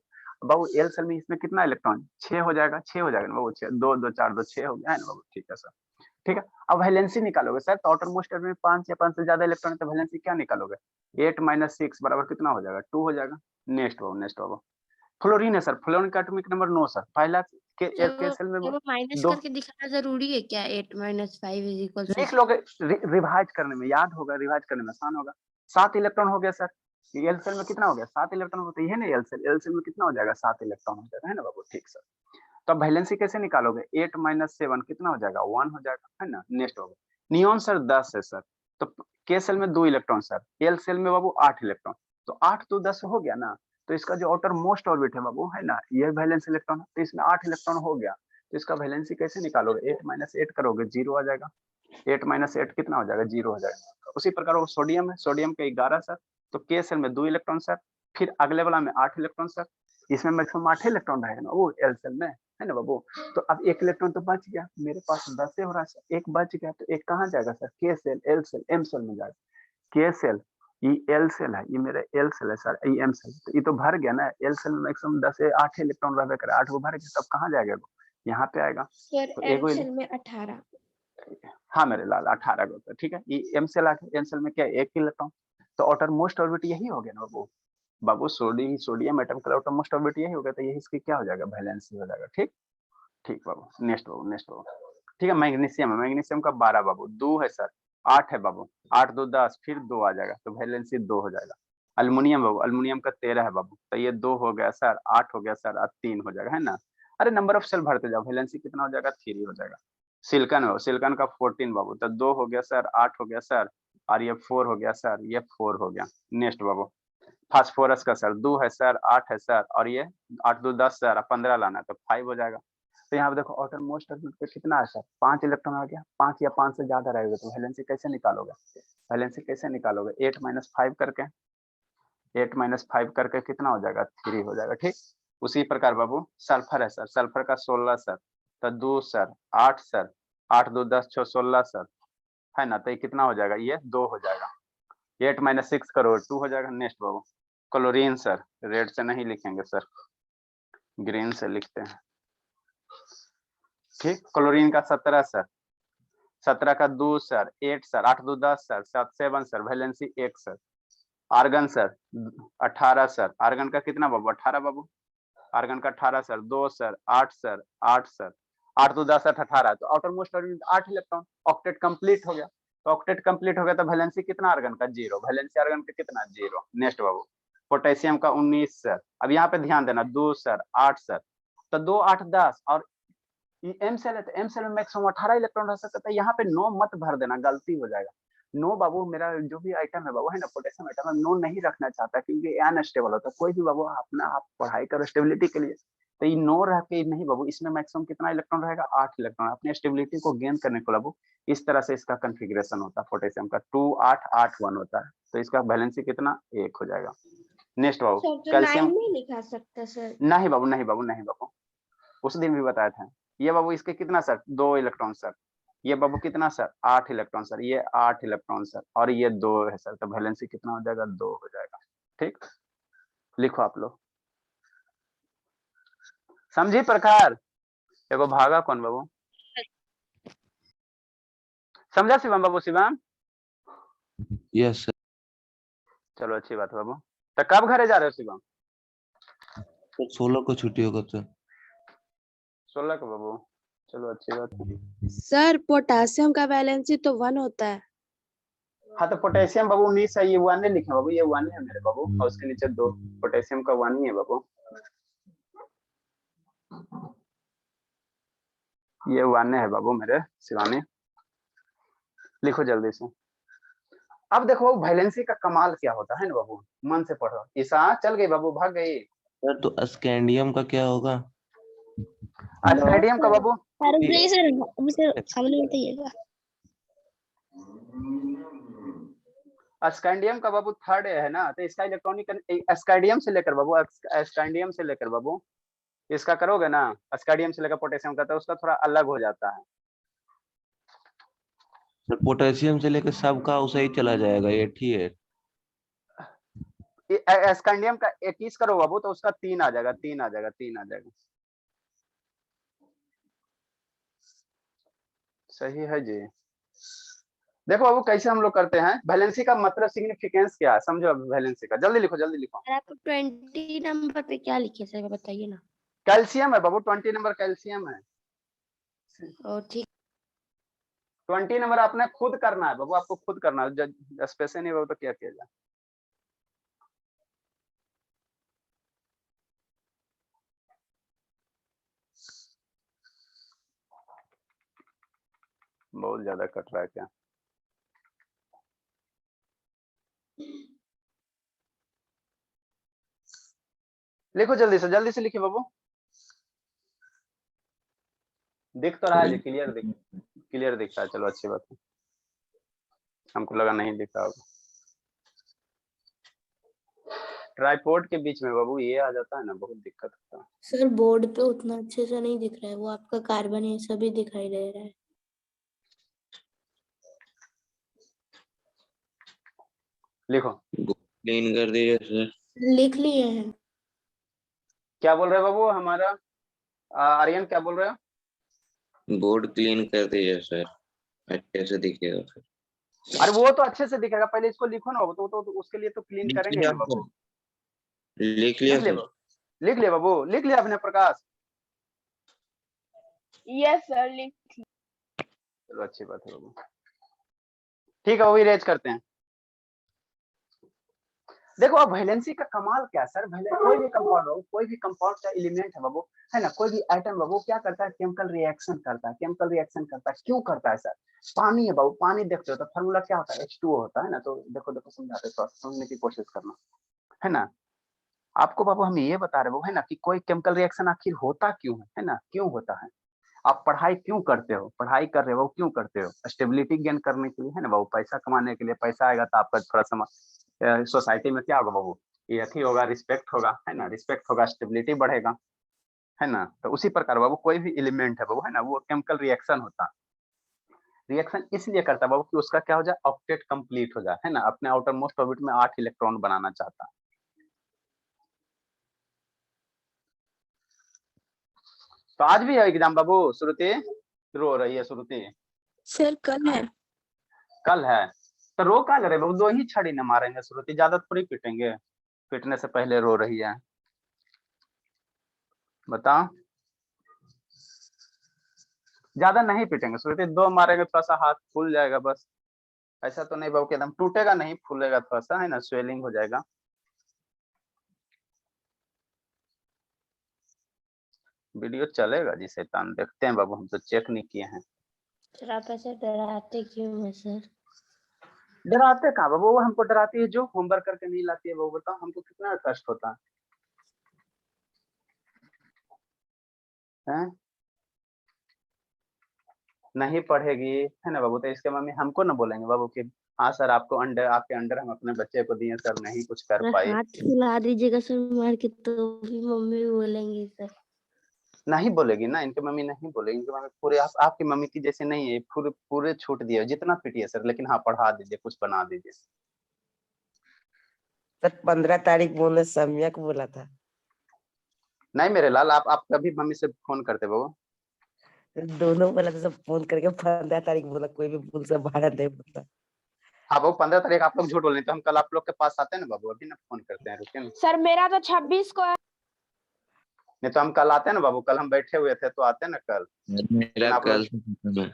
बाबू, एल सेल में इसमें कितना इलेक्ट्रॉन, 6 हो जाएगा, 6 हो जाएगा ना बाबू, 6 2 2 4 2 6 हो गया है ना बाबू, ठीक है सर, ठीक है। अब वैलेंसी निकालोगे सर, तो आउटर मोस्ट में 5 या 5 से ज्यादा इलेक्ट्रॉन है, तो वैलेंसी क्या निकालोगे, 8 - 6 बराबर कितना हो जाएगा, 2 हो जाएगा। नेक्स्ट बाबू, नेक्स्ट बाबू फ्लोरीन है सर, फ्लोरीन का एटॉमिक नंबर 9 सर, पहला के सेल में वो माइनस 2 करके दिखाना जरूरी है क्या, 8 - 5 इज इक्वल टू लिख लोगे, रिवाइज करने में याद होगा, रिवाइज करने में आसान होगा। 7 इलेक्ट्रॉन हो गया सर, एल सेल में कितना हो गया, 7 इलेक्ट्रॉन होता है ना, एल सेल में कितना हो जाएगा, 7 इलेक्ट्रॉन हो जाएगा है ना बाबू, ठीक सर। तो अब वैलेंसी कैसे निकालोगे, 8 - 7 कितना हो जाएगा, 1 हो जाएगा है ना। नेक्स्ट होगा नियॉन सर, 10 है सर, तो के सेल में 2 इलेक्ट्रॉन सर, एल सेल में बाबू 8 इलेक्ट्रॉन, तो 8 तो 10 हो गया ना। तो इसका जो आउटर मोस्ट ऑर्बिट है बाबू है ना, ये वैलेंस इलेक्ट्रॉन है, तो इसमें 8 इलेक्ट्रॉन हो गया, तो इसका वैलेंसी कैसे निकालोगे, 8 - 8 करोगे, 0 आ जाएगा। 8 - 8 कितना हो जाएगा, 0 हो जाएगा। उसी प्रकार वो सोडियम है, सोडियम के 11 सर, तो के सेल में 2 इलेक्ट्रॉन सर, फिर अगले वाला में 8 इलेक्ट्रॉन सर, इसमें मैक्सिमम 8 इलेक्ट्रॉन रहेगा ना वो एल सेल में है ना बाबू। तो अब 1 इलेक्ट्रॉन तो बच गया, मेरे पास 10 हो रहा है सर, 1 बच गया, तो 1 कहाँ जाएगा sir, K shell, L shell, M shell में जाएगा। के सेल, ये एल सेल है, ये मेरा एल सेल है सर, ये एम सेल, तो ये तो भर गया ना, एल सेल में मैक्सिमम 10 से 8 इलेक्ट्रॉन रहता करे, 8 वो भर गया, तब कहाँ जाएगा वो, यहाँ पे आएगा। सर तो एम सेल में 18, हाँ मेरे लाल 18 का होता है, ठीक है। ये एम सेल आ गया, एम सेल में क्या 1 इलेक्ट्रॉन, तो आउटर मोस्ट ऑर्बिट यही हो गया ना बाबू, बाबू सोडियम एटम का आउटर मोस्ट ऑर्बिट यही हो गया, तो यही इसकी क्या हो जाएगा, वैलेंसी हो जाएगा, ठीक ठीक बाबू। नेक्स्ट बाबू, नेक्स्ट बाबू, ठीक है। मैग्नीशियम है, मैग्नीशियम का 12 बाबू, 2 है सर, 8 है बाबू, 8 2 10, फिर 2 आ जाएगा, तो वैलेंसी 2 हो जाएगा। अल्युमिनियम बाबू, अल्युमिनियम का 13 है बाबू, तो ये 2 हो गया सर, 8 हो गया सर, अब 3 हो जाएगा है ना। अरे नंबर ऑफ सेल भरते जाओ, वैलेंसी कितना हो जाएगा, 3 हो जाएगा। सिलिकॉन हो, सिलिकॉन का 14 बाबू, तो 2 हो गया सर, 8 हो गया सर, और ये 4 हो गया सर, ये 4 हो गया। नेक्स्ट बाबू फास्फोरस का सर, 2 है सर, 8 है सर, और ये 8 2 10 सर, 15 लाना है, तो 5 हो जाएगा। तो यहाँ पे देखो आउटर मोस्ट ऑर्बिट पे कितना है सर, 5 इलेक्ट्रॉन आ गया, 5 या 5 से ज्यादा रहेगा, तो वैलेंसी कैसे निकालोगे, वैलेंसी कैसे निकालोगे, 8 - 5 करके, 8 - 5 करके कितना हो जाएगा, 3 हो जाएगा, ठीक। उसी प्रकार बाबू सल्फर है सर, सल्फर का 16 सर, तो 2 सर, 8 सर, 8 2 10 6 16 सर है ना, तो ये कितना हो जाएगा, ये 2 हो जाएगा। 8 - 6 करो, 2 हो जाएगा। नेक्स्ट बाबू क्लोरीन सर, रेड से नहीं लिखेंगे सर, ग्रीन से लिखते हैं, ठीक। क्लोरीन का 17 सर, 17 का 2 sir, 8 sir, 8 2 10 sir, 7 7 sir, valency 1 sir. Argon sir 18 sir, argon का कितना बाबू, 18 बाबू, आर्गन का 18 सर, 2 सर, 8 सर, 8 सर, 8 तो 10 18, तो आउटर मोस्ट ऑर्बिट में 8 इलेक्ट्रॉन, ऑक्टेट कंप्लीट हो गया। तो ऑक्टेट कंप्लीट हो गया तो वैलेंसी कितना आर्गन का? 0। वैलेंसी आर्गन का कितना? 0। नेक्स्ट बाबू पोटेशियम का 19 सर। अब यहाँ पे ध्यान देना, 2 सर, 8 सर, तो 2 8 10, और एम सेल है तो एम सेल में मैक्सिमम 18 इलेक्ट्रॉन रह सकता है। यहाँ पे 9 मत भर देना, गलती हो जाएगा। 9 बाबू, मेरा जो भी आइटम है बाबू है ना, पोटेशियम आइटम है, 9 नहीं रखना चाहता क्योंकि अनस्टेबल होता है। कोई भी बाबू अपना आप पढ़ाई करो स्टेबिलिटी के लिए, तो ये 9 रह के नहीं बाबू, इसमें मैक्सिमम कितना इलेक्ट्रॉन रहेगा? 8 इलेक्ट्रॉन। अपनी स्टेबिलिटी को गेन करने को बाबू इस तरह से इसका कन्फिग्रेशन होता है पोटेशियम का, 2 8 8 1 होता है। तो इसका वैलेंसी कितना? 1 हो जाएगा। नेक्स्ट बाबू सर तो कैल्शियम। 9 नहीं लिखा सकता सर? नहीं बाबू, नहीं बाबू, नहीं बाबू, उस दिन भी बताया था। ये बाबू इसके कितना सर? 2 electron sir. ये बाबू कितना सर? 8 electron sir. ये 8 इलेक्ट्रॉन सर, और ये 2 है सर। तो वैलेंसी कितना हो जाएगा? 2 हो जाएगा। ठीक, लिखो आप लोग। समझी प्रकार? देखो भागा कौन बाबू? समझा शिवम बाबू? Shivam, yes sir. चलो अच्छी बात है बाबू। तो कब घरे जा रहे हो शिवम? 16 को छुट्टी होगा सर। 16 को बाबू, चलो अच्छी बात है। सर पोटासियम का वैलेंसी तो 1 होता है। हाँ तो पोटेशियम बाबू 19 है, ये 1 लिखे बाबू, ये 1 है मेरे बाबू, और उसके नीचे 2। पोटेशियम का 1 ही है बाबू, ये 1 है बाबू मेरे शिवानी। लिखो जल्दी से। अब देखो वैलेंसी का कमाल क्या होता है ना बाबू, मन से पढ़ो। ईसा चल गई बाबू, भाग गई। सर तो स्कैंडियम का क्या होगा? स्कैंडियम का बाबू, सामने बताइएगा। स्कैंडियम का बाबू 3rd है ना, तो इसका इलेक्ट्रॉनिक स्कैंडियम से लेकर बाबू, स्कैंडियम से लेकर बाबू इसका करोगे ना, स्कैंडियम से लेकर पोटेशियम का, तो उसका थोड़ा अलग हो जाता है। सर पोटेशियम से लेकर सबका उसे ही चला जाएगा 88। स्कैंडियम का 21 करो बाबू, तो उसका 3 आ जाएगा, 3 आ जाएगा, 3 आ जाएगा। सही है जी। देखो बाबू कैसे हम लोग करते हैं, वैलेंसी का मतलब सिग्निफिकेंस क्या है, समझो वैलेंसी का। जल्दी लिखो, जल्दी लिखो। आप 20 नंबर पे क्या लिखे सर, बताइए ना। कैल्शियम है बाबू, 20 नंबर कैल्शियम है। ओ ठीक। 20 नंबर आपने खुद करना है बाबू, आपको खुद करना है। जब स्पेस नहीं बाबू तो क्या किया जाए। बहुत ज्यादा कट रहा है क्या? लिखो जल्दी से, जल्दी से लिखिए बाबू। दिख तो रहा है जी, क्लियर दिख रहा है। चलो अच्छी बात है, हमको लगा नहीं दिख रहा होगा। ट्राइपॉड के बीच में बाबू ये आ जाता है ना, बहुत दिक्कत होता है। सर बोर्ड पे उतना अच्छे से नहीं दिख रहा है, वो आपका कार्बन ये सभी दिखाई दे रहा है। लिखो। क्लीन कर दीजिए सर। लिख लिए हैं। क्या बोल रहे हो बाबू हमारा आर्यन, क्या बोल रहे हो? बोर्ड क्लीन कर दीजिए सर, अच्छे से दिखेगा सर। अरे वो तो अच्छे से दिखेगा, पहले इसको लिखो ना बाबू, तो उसके लिए तो क्लीन करेंगे ना बाबू। लिख लिया सर। लिख लिया बाबू, लिख लिया अपने प्रकाश? यस सर लिख। चलो अच्छी बात है बाबू। ठीक है, वो इरेज करते हैं। देखो अब वैलेंसी का कमाल क्या सर, कोई भी कंपाउंड हो, कोई भी कंपाउंड का एलिमेंट है बाबू, है ना, कोई भी आइटम बाबू क्या करता है? केमिकल रिएक्शन करता है, केमिकल रिएक्शन करता है। क्यों करता है सर? पानी है बाबू, पानी देखते हो तो फार्मूला क्या होता है? H2O होता है ना। तो देखो देखो समझाते, थोड़ा समझने की कोशिश करना, है ना। आपको बाबू हम ये बता रहे हो, है ना, कि कोई केमिकल रिएक्शन आखिर होता क्यों है ना, क्यों होता है? आप पढ़ाई क्यों करते हो? पढ़ाई कर रहे हो क्यों करते हो? स्टेबिलिटी गेन करने के लिए, है ना बाबू, पैसा कमाने के लिए। पैसा आएगा तो आपका थोड़ा सा सोसाइटी में क्या होगा बाबू, ये अथी होगा, रिस्पेक्ट होगा, है ना, रिस्पेक्ट होगा, स्टेबिलिटी बढ़ेगा, है ना। तो उसी प्रकार बाबू कोई भी एलिमेंट है बाबू, है ना, वो केमिकल रिएक्शन होता है। रिएक्शन इसलिए करता है बाबू कि उसका क्या हो जाए? ऑक्टेट कंप्लीट हो जाए, है ना, अपने आउटर मोस्ट ऑर्बिट में 8 इलेक्ट्रॉन बनाना चाहता है। तो आज भी है एग्जाम बाबू। श्रुति रो रही है, श्रुति सर कल है। कल है तो रो का रहे बाबू, 2 ही छड़ी न मारेंगे। श्रुति ज्यादा थोड़ी पीटेंगे, पीटने से पहले रो रही है। बताओ। ज्यादा नहीं पीटेंगे श्रुति, 2 मारेंगे थोड़ा सा हाथ फूल जाएगा बस। ऐसा तो नहीं बाबू कि एकदम टूटेगा नहीं, फूलेगा थोड़ा सा, है ना, स्वेलिंग हो जाएगा। वीडियो चलेगा जी शैतान, देखते हैं बाबू, हम तो चेक नहीं किए हैं। सर आप ऐसे डराते क्यों हैं सर? डराते कहाँ बाबू, वो हमको डराती है जो होमवर्क करके नहीं लाती है, वो बताओ हमको कितना कष्ट होता है? नहीं पढ़ेगी है ना बाबू, तो इसके मम्मी हमको ना बोलेंगे बाबू कि हाँ सर आपको अंडर, आपके अंडर हम अपने बच्चे को दिए सर, नहीं कुछ कर सर पाए। हाथ हिला दीजिएगा सर मार के, तो भी मम्मी बोलेंगी सर। नहीं बोलेगी ना, इनकी मम्मी नहीं बोलेगी, इनकी मम्मी पूरे आपकी मम्मी की जैसे नहीं है, पूरे पूरे छूट दिए जितना पिटिए सर, लेकिन हाँ पढ़ा दीजिए, कुछ बना दीजिए। सर 15 तारीख बोले सम्यक बोला था। नहीं मेरे लाल, आप कभी मम्मी से फोन करते बाबू? दोनों बोला था, सब फोन करके 15 तारीख बोला, कोई भी भूल से बाहर नहीं बोलता। हाँ बाबू 15 तारीख आप लोग झूठ बोल रहे, तो हम कल आप लोग के पास आते हैं ना बाबू, अभी ना फोन करते हैं, रुके ना। सर मेरा तो 26 को है। नहीं तो हम कल आते हैं ना बाबू, कल हम बैठे हुए थे तो आते हैं ना कल। मेरा आप लोग- कल से खत्म है।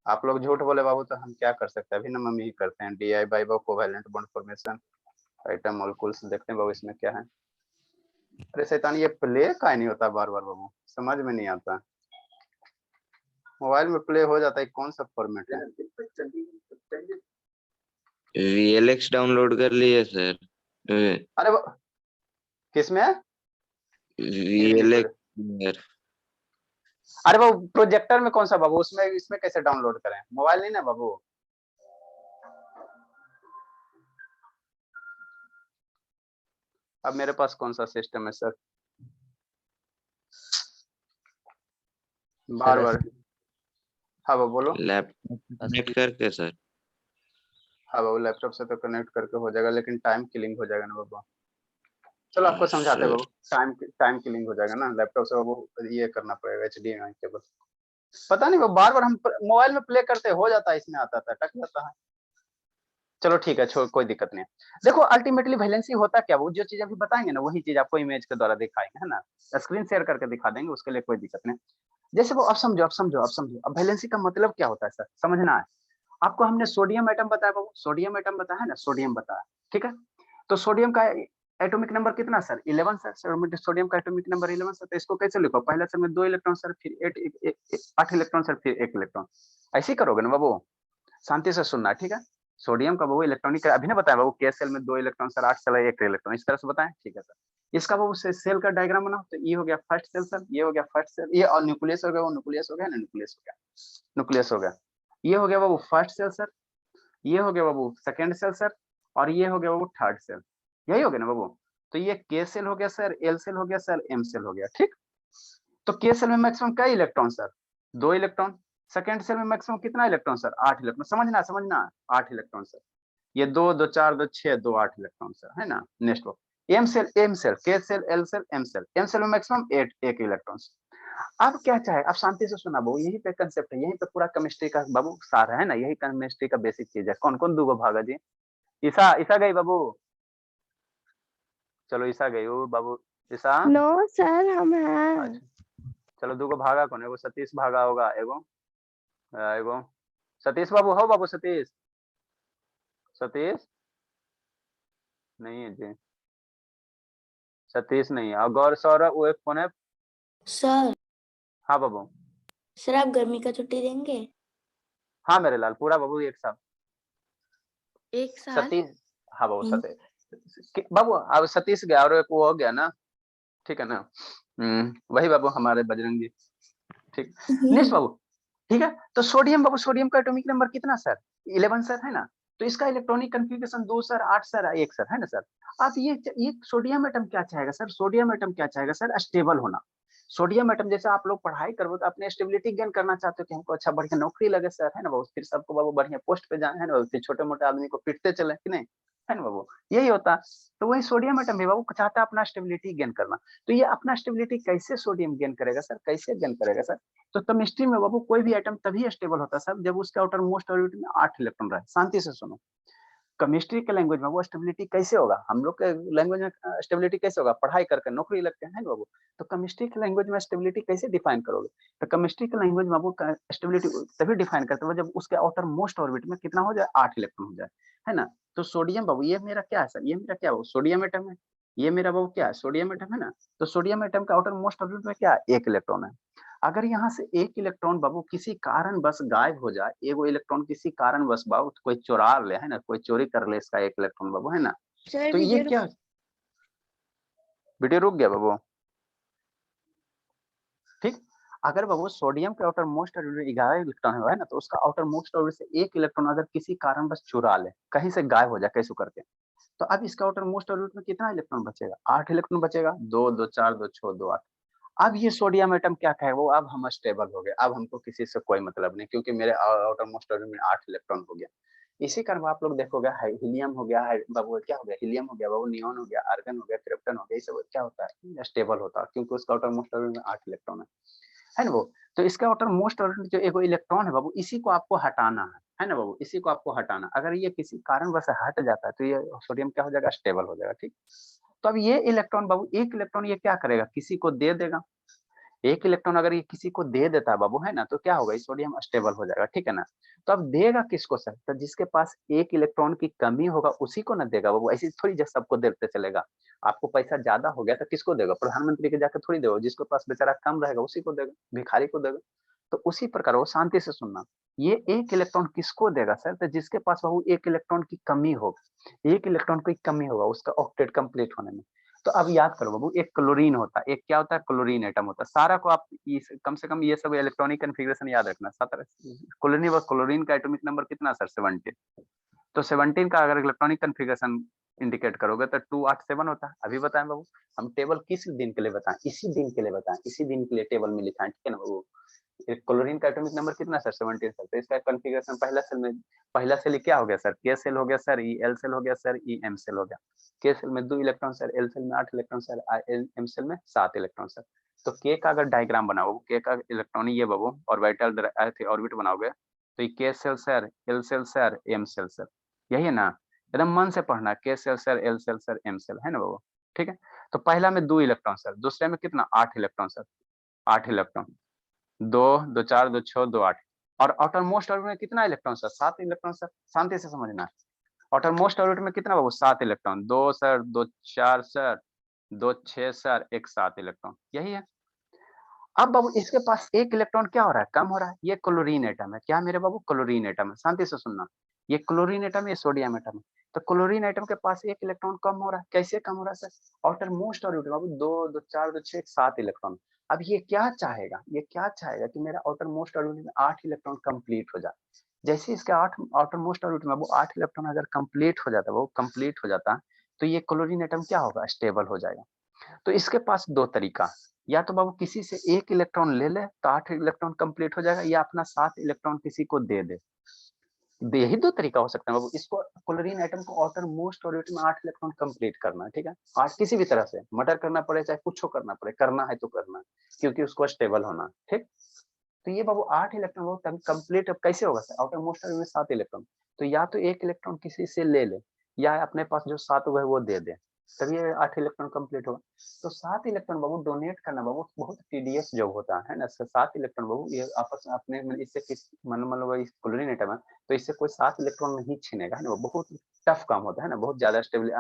आप लोग झूठ बोले बाबू तो हम क्या कर सकते हैं, अभी ना मम्मी ही करते हैं। DI by covalent bond formation item molecules, देखते हैं बाबू इसमें क्या है। अरे शैतान ये प्ले का नहीं होता बार बार बाबू, समझ में नहीं आता। मोबाइल में प्ले हो जाता है, कौन सा फॉर्मेट है? VLX डाउनलोड कर लिए सर? अरे किसमें है? VLX यार। अरे वो प्रोजेक्टर में कौन सा बाबू, उसमें इसमें कैसे डाउनलोड करें? मोबाइल नहीं ना बाबू। अब मेरे पास कौन सा सिस्टम है सर, बार बार। हाँ बाबू बोलो। लैपटॉप कनेक्ट करके सर? हाँ बाबू लैपटॉप से तो कनेक्ट करके हो जाएगा, लेकिन टाइम किलिंग हो जाएगा ना बाबू। चलो आपको समझाते हैं बाबू, टाइम किलिंग हो जाएगा ना लैपटॉप से बाबू, ये करना पड़ेगा HDMI केबल। पता नहीं वो बार बार हम मोबाइल में प्ले करते हो जाता है, इसमें आता था टक जाता है। चलो ठीक है, छोड़, कोई दिक्कत नहीं है। देखो अल्टीमेटली वैलेंसी होता क्या, वो जो चीज अभी बताएंगे ना वही चीज आपको इमेज के द्वारा दिखाएंगे, है ना, स्क्रीन शेयर करके दिखा देंगे, उसके लिए कोई दिक्कत नहीं। जैसे वो अब समझो, अब वैलेंसी का मतलब क्या होता है सर, समझना है आपको। हमने सोडियम एटम बताया बाबू, सोडियम एटम बताया है ना, सोडियम बताया, ठीक है। तो सोडियम का एटॉमिक नंबर कितना सर? 11 सर। सोडियम का एटॉमिक नंबर 11 सर। तो इसको कैसे लिखो, पहला सर में 2 इलेक्ट्रॉन सर, फिर 8 इलेक्ट्रॉन सर, फिर 1 इलेक्ट्रॉन। ऐसे ही करोगे ना बाबू, शांति से सुनना, ठीक है। सोडियम का बाबू इलेक्ट्रॉनिक अभी ना बताया बाबू, के सेल में 2 इलेक्ट्रॉन सर, 8 सेल 1 इलेक्ट्रॉन, इस तरह से बताएं, ठीक है सर। इसका बाबू सेल का डायग्राम बनाओ, तो ये हो गया फर्स्ट सेल सर, ये हो गया फर्स्ट सेल, ये और न्यूक्लियस हो गया, वो न्यूक्लियस हो गया ना, न्यूक्लियस हो गया, न्यूक्लियस हो गया। ये हो गया बाबू फर्स्ट सेल सर, ये हो गया बाबू सेकेंड सेल सर, और ये हो गया बाबू थर्ड सेल, यही हो गया ना बाबू। तो ये के सेल हो गया सर, एल सेल हो गया सर, एम सेल हो गया, ठीक। तो के सेल में मैक्सिमम कई electron sir? 2 electron. Second shell में मैक्सिमम कितना इलेक्ट्रॉन सर? 8 इलेक्ट्रॉन। समझना 8 इलेक्ट्रॉन सर। ये 2 2 4 2 6 2 8 इलेक्ट्रॉन सर, है ना। Next M shell, K shell, L shell, M shell में मैक्सिमम 1 इलेक्ट्रॉन। अब क्या चाहे, अब शांति से सुना बाबू, यही पे कंसेप्ट है, यही पे पूरा केमिस्ट्री का बाबू सार है ना, यही केमिस्ट्री का बेसिक चीज है। कौन कौन दूगो भागा जी? ईसा गई बाबू, चलो ईसा गई वो बाबू, ईसा। नो सर हम हैं। अच्छा चलो, दूगो भागा कौन है? वो सतीश भागा होगा, एगो सतीश बाबू हो बाबू, सतीश नहीं है जी, सतीश नहीं है। और गौर सौरभ वो एक कौन है? सर हाँ बाबू। सर आप गर्मी का छुट्टी देंगे? हाँ मेरे लाल, पूरा बाबू एक साथ। एक साल? सतीश, हाँ बाबू सतीश बाबू, अब सतीश गया और एक वो हो गया ना, ठीक है ना। वही बाबू हमारे बजरंगी, ठीक। नेक्स्ट बाबू, ठीक है। तो सोडियम बाबू, सोडियम का एटॉमिक नंबर कितना सर? 11 सर, है ना। तो इसका electronic configuration 2 sir, 8 sir, 1 sir, है ना सर। अब ये सोडियम एटम क्या चाहेगा सर? सोडियम एटम क्या चाहेगा सर? स्टेबल होना। सोडियम एटम जैसे आप लोग पढ़ाई करो तो अपने स्टेबिलिटी गेन करना चाहते हो कि हमको अच्छा बढ़िया नौकरी लगे सर, है ना बाबू, फिर सबको बाबू बढ़िया पोस्ट पे जाए, है ना, फिर छोटे मोटे आदमी को पिटते चले कि नहीं, है ना बाबू, यही होता। तो वही सोडियम एटम भी बाबू चाहता है अपना स्टेबिलिटी गेन करना। तो ये अपना स्टेबिलिटी कैसे सोडियम गेन करेगा सर? कैसे गेन करेगा सर? तो केमिस्ट्री में बाबू कोई भी एटम तभी स्टेबल होता है सर जब उसके आउटर मोस्ट ऑर्बिट में 8 इलेक्ट्रॉन रहे। शांति से सुनो, केमिस्ट्री के लैंग्वेज में वो स्टेबिलिटी कैसे होगा, हम लोग के लैंग्वेज में स्टेबिलिटी कैसे होगा, पढ़ाई करके नौकरी लगते हैं ना बाबू। तो केमिस्ट्री के लैंग्वेज में स्टेबिलिटी कैसे डिफाइन करोगे? तो केमिस्ट्री के लैंग्वेज में वो स्टेबिलिटी तभी डिफाइन करते हो जब उसके आउटर मोस्ट ऑर्बिट में कितना हो जाए, 8 इलेक्ट्रॉन हो जाए, है ना। तो सोडियम बाबू ये मेरा क्या है सर, ये मेरा क्या है सोडियम एटम है, ये मेरा बाबू क्या है सोडियम एटम है ना। तो सोडियम एटम का आउटर मोस्ट ऑर्बिट में क्या है, 1 इलेक्ट्रॉन है। अगर यहाँ से 1 इलेक्ट्रॉन बाबू किसी कारणवश गायब हो जाए, एगो इलेक्ट्रॉन किसी कारणवश बाबू कोई चुरा ले, है ना, कोई चोरी कर ले इसका 1 इलेक्ट्रॉन बाबू, है ना। सर तो ये क्या, वीडियो रुक गया बाबू, ठीक। अगर बाबू सोडियम के आउटर मोस्ट ऑर्बिट 11 इलेक्ट्रॉन है ना, तो उसका आउटर मोस्ट ऑर्बिट से 1 इलेक्ट्रॉन अगर किसी कारणवश चुरा ले, कहीं से गायब हो जाए कैसे करके, तो अब इसका आउटर मोस्ट ऑर्बिट में कितना इलेक्ट्रॉन बचेगा, 8 इलेक्ट्रॉन बचेगा, 2 2 4 2 6 2 8। अब ये सोडियम एटम क्या कहे वो, अब हम स्टेबल हो गए, अब हमको किसी से कोई मतलब नहीं, क्योंकि मेरे आउटर मोस्ट ऑर्बिट में 8 इलेक्ट्रॉन हो गया। इसी कारण आप लोग देखोगे हीलियम हो गया, बाबू क्या हो गया, हीलियम हो गया बाबू, नियॉन हो गया, आर्गन हो गया, क्रिप्टन हो गया, ये सब क्या होता है, स्टेबल होता है, क्योंकि उसका आउटर मोस्ट ऑर्बिट में 8 इलेक्ट्रॉन है ना वो। तो इसका आउटर मोस्ट ऑर्बिट जो एक इलेक्ट्रॉन है बाबू, इसी को आपको हटाना है ना बाबू, इसी को आपको हटाना। अगर ये किसी कारणवश हट जाता है तो ये सोडियम क्या हो जाएगा, स्टेबल हो जाएगा, ठीक। तो अब ये इलेक्ट्रॉन बाबू, 1 इलेक्ट्रॉन ये क्या करेगा, किसी को दे देगा। 1 इलेक्ट्रॉन अगर ये किसी को दे देता है बाबू, है ना, तो क्या होगा, सोडियम स्टेबल हो जाएगा, ठीक है ना। तो अब देगा किसको सर, तो जिसके पास 1 इलेक्ट्रॉन की कमी होगा उसी को ना देगा बाबू, ऐसी थोड़ी जब सबको देते चलेगा। आपको पैसा ज्यादा हो गया तो किसको देगा, प्रधानमंत्री के जाकर थोड़ी देगा, जिसके पास बेचारा कम रहेगा उसी को देगा, भिखारी को देगा। तो उसी प्रकार वो शांति से सुनना, ये 1 इलेक्ट्रॉन किसको देगा सर, तो जिसके पास बाबू 1 इलेक्ट्रॉन की कमी होगा, 1 इलेक्ट्रॉन की कमी होगा उसका ऑक्टेट कंप्लीट होने में। तो अब याद करो बाबू, एक क्लोरीन होता है, एक क्या होता है, क्लोरीन एटम होता है। सारा को आप कम से कम ये सब इलेक्ट्रॉनिक कन्फिग्रेशन याद रखना। क्लोरीन व क्लोरीन का एटॉमिक नंबर कितना सर, 17। तो 17 का अगर इलेक्ट्रॉनिक कन्फिग्रेशन इंडिकेट करोगे तो 287 होता है। अभी बताएं बाबू, हम टेबल किस दिन के लिए बताएं, इसी दिन के लिए बताएं, इसी दिन के लिए टेबल में लिखा है, ठीक है ना बाबू। क्लोरीन का एटॉमिक नंबर कितना सर, 17 सर। तो इसका कॉन्फ़िगरेशन पहला सेल क्या हो गया सर, के सेल हो गया सर, ई एल सेल हो गया सर, ई एम सेल हो गया। के सेल में 2 इलेक्ट्रॉन सर, एल सेल में 8 इलेक्ट्रॉन सर, एम सेल में 7 इलेक्ट्रॉन सर। तो के का अगर डायग्राम बनाओ, के का इलेक्ट्रॉन ये बाबू ऑर्बिटल ऑर्बिट बनाओगे, तो ये K shell sir, L shell sir, M shell sir, यही है ना। एकदम मन से पढ़ना, K shell sir, L shell sir, M shell, है ना बाबू, ठीक है। तो पहला में 2 इलेक्ट्रॉन सर, दूसरे में कितना, 8 इलेक्ट्रॉन सर, 8 इलेक्ट्रॉन, 2 2 4 2 6 2 8। और आउटर मोस्ट ऑर्बिट में कितना इलेक्ट्रॉन सर, 7 इलेक्ट्रॉन सर। शांति से समझना, आउटर मोस्ट ऑर्बिट में कितना बाबू, 7 electron, 2 sir, 2 4 sir, 2 6 sir, 1 7 electron, यही है। अब बाबू इसके पास 1 इलेक्ट्रॉन क्या हो रहा है, कम हो रहा है। ये क्लोरीन एटम है, क्या मेरे बाबू, क्लोरीन एटम है। शांति से सुनना, ये क्लोरीन एटम, ये सोडियम एटम है। तो क्लोरीन एटम के पास 1 इलेक्ट्रॉन कम हो रहा है। कैसे कम हो रहा है सर, आउटर मोस्ट ऑर्बिट बाबू 2 2 4 2 6 7 इलेक्ट्रॉन। अब ये क्या चाहेगा, ये क्या चाहेगा कि मेरा आउटर मोस्ट ऑर्बिट में 8 इलेक्ट्रॉन कंप्लीट हो जाए। जैसे इसके 8 आउटर मोस्ट ऑर्बिट में वो 8 इलेक्ट्रॉन अगर कंप्लीट हो जाता है, वो कंप्लीट हो जाता, तो ये क्लोरीन एटम क्या होगा, स्टेबल हो जाएगा। तो इसके पास 2 तरीका, या तो बाबू किसी से 1 इलेक्ट्रॉन ले ले तो 8 इलेक्ट्रॉन कंप्लीट हो जाएगा, या अपना 7 इलेक्ट्रॉन किसी को दे दे। यही 2 तरीका हो सकता है बाबू। इसको क्लोरीन एटम को आउटर मोस्ट ऑर्बिट में 8 इलेक्ट्रॉन कंप्लीट करना है, ठीक है। 8 किसी भी तरह से मर्डर करना पड़े, चाहे कुछ करना पड़े, करना है तो करना है, क्योंकि उसको स्टेबल होना, ठीक। तो ये बाबू 8 इलेक्ट्रॉन वो कंप्लीट अब कैसे होगा सर, आउटर मोस्ट ऑर्बिट में 7 इलेक्ट्रॉन। तो या तो 1 इलेक्ट्रॉन किसी से ले ले, या अपने पास जो 7 हुआ है वो दे दे, तभी ये 8 इलेक्ट्रॉन कंप्लीट होगा। तो 7 इलेक्ट्रॉन बाबू डोनेट करना बाबू बहुत टीडियस जॉब होता है ना। 7 इलेक्ट्रॉन बाबू ये आपस में अपने इससे किस मतलब इस क्लोरीन एटम है, तो इससे कोई 7 इलेक्ट्रॉन नहीं छीनेगा, है ना। बहुत टफ काम होता है ना, बहुत ज्यादा स्टेबल,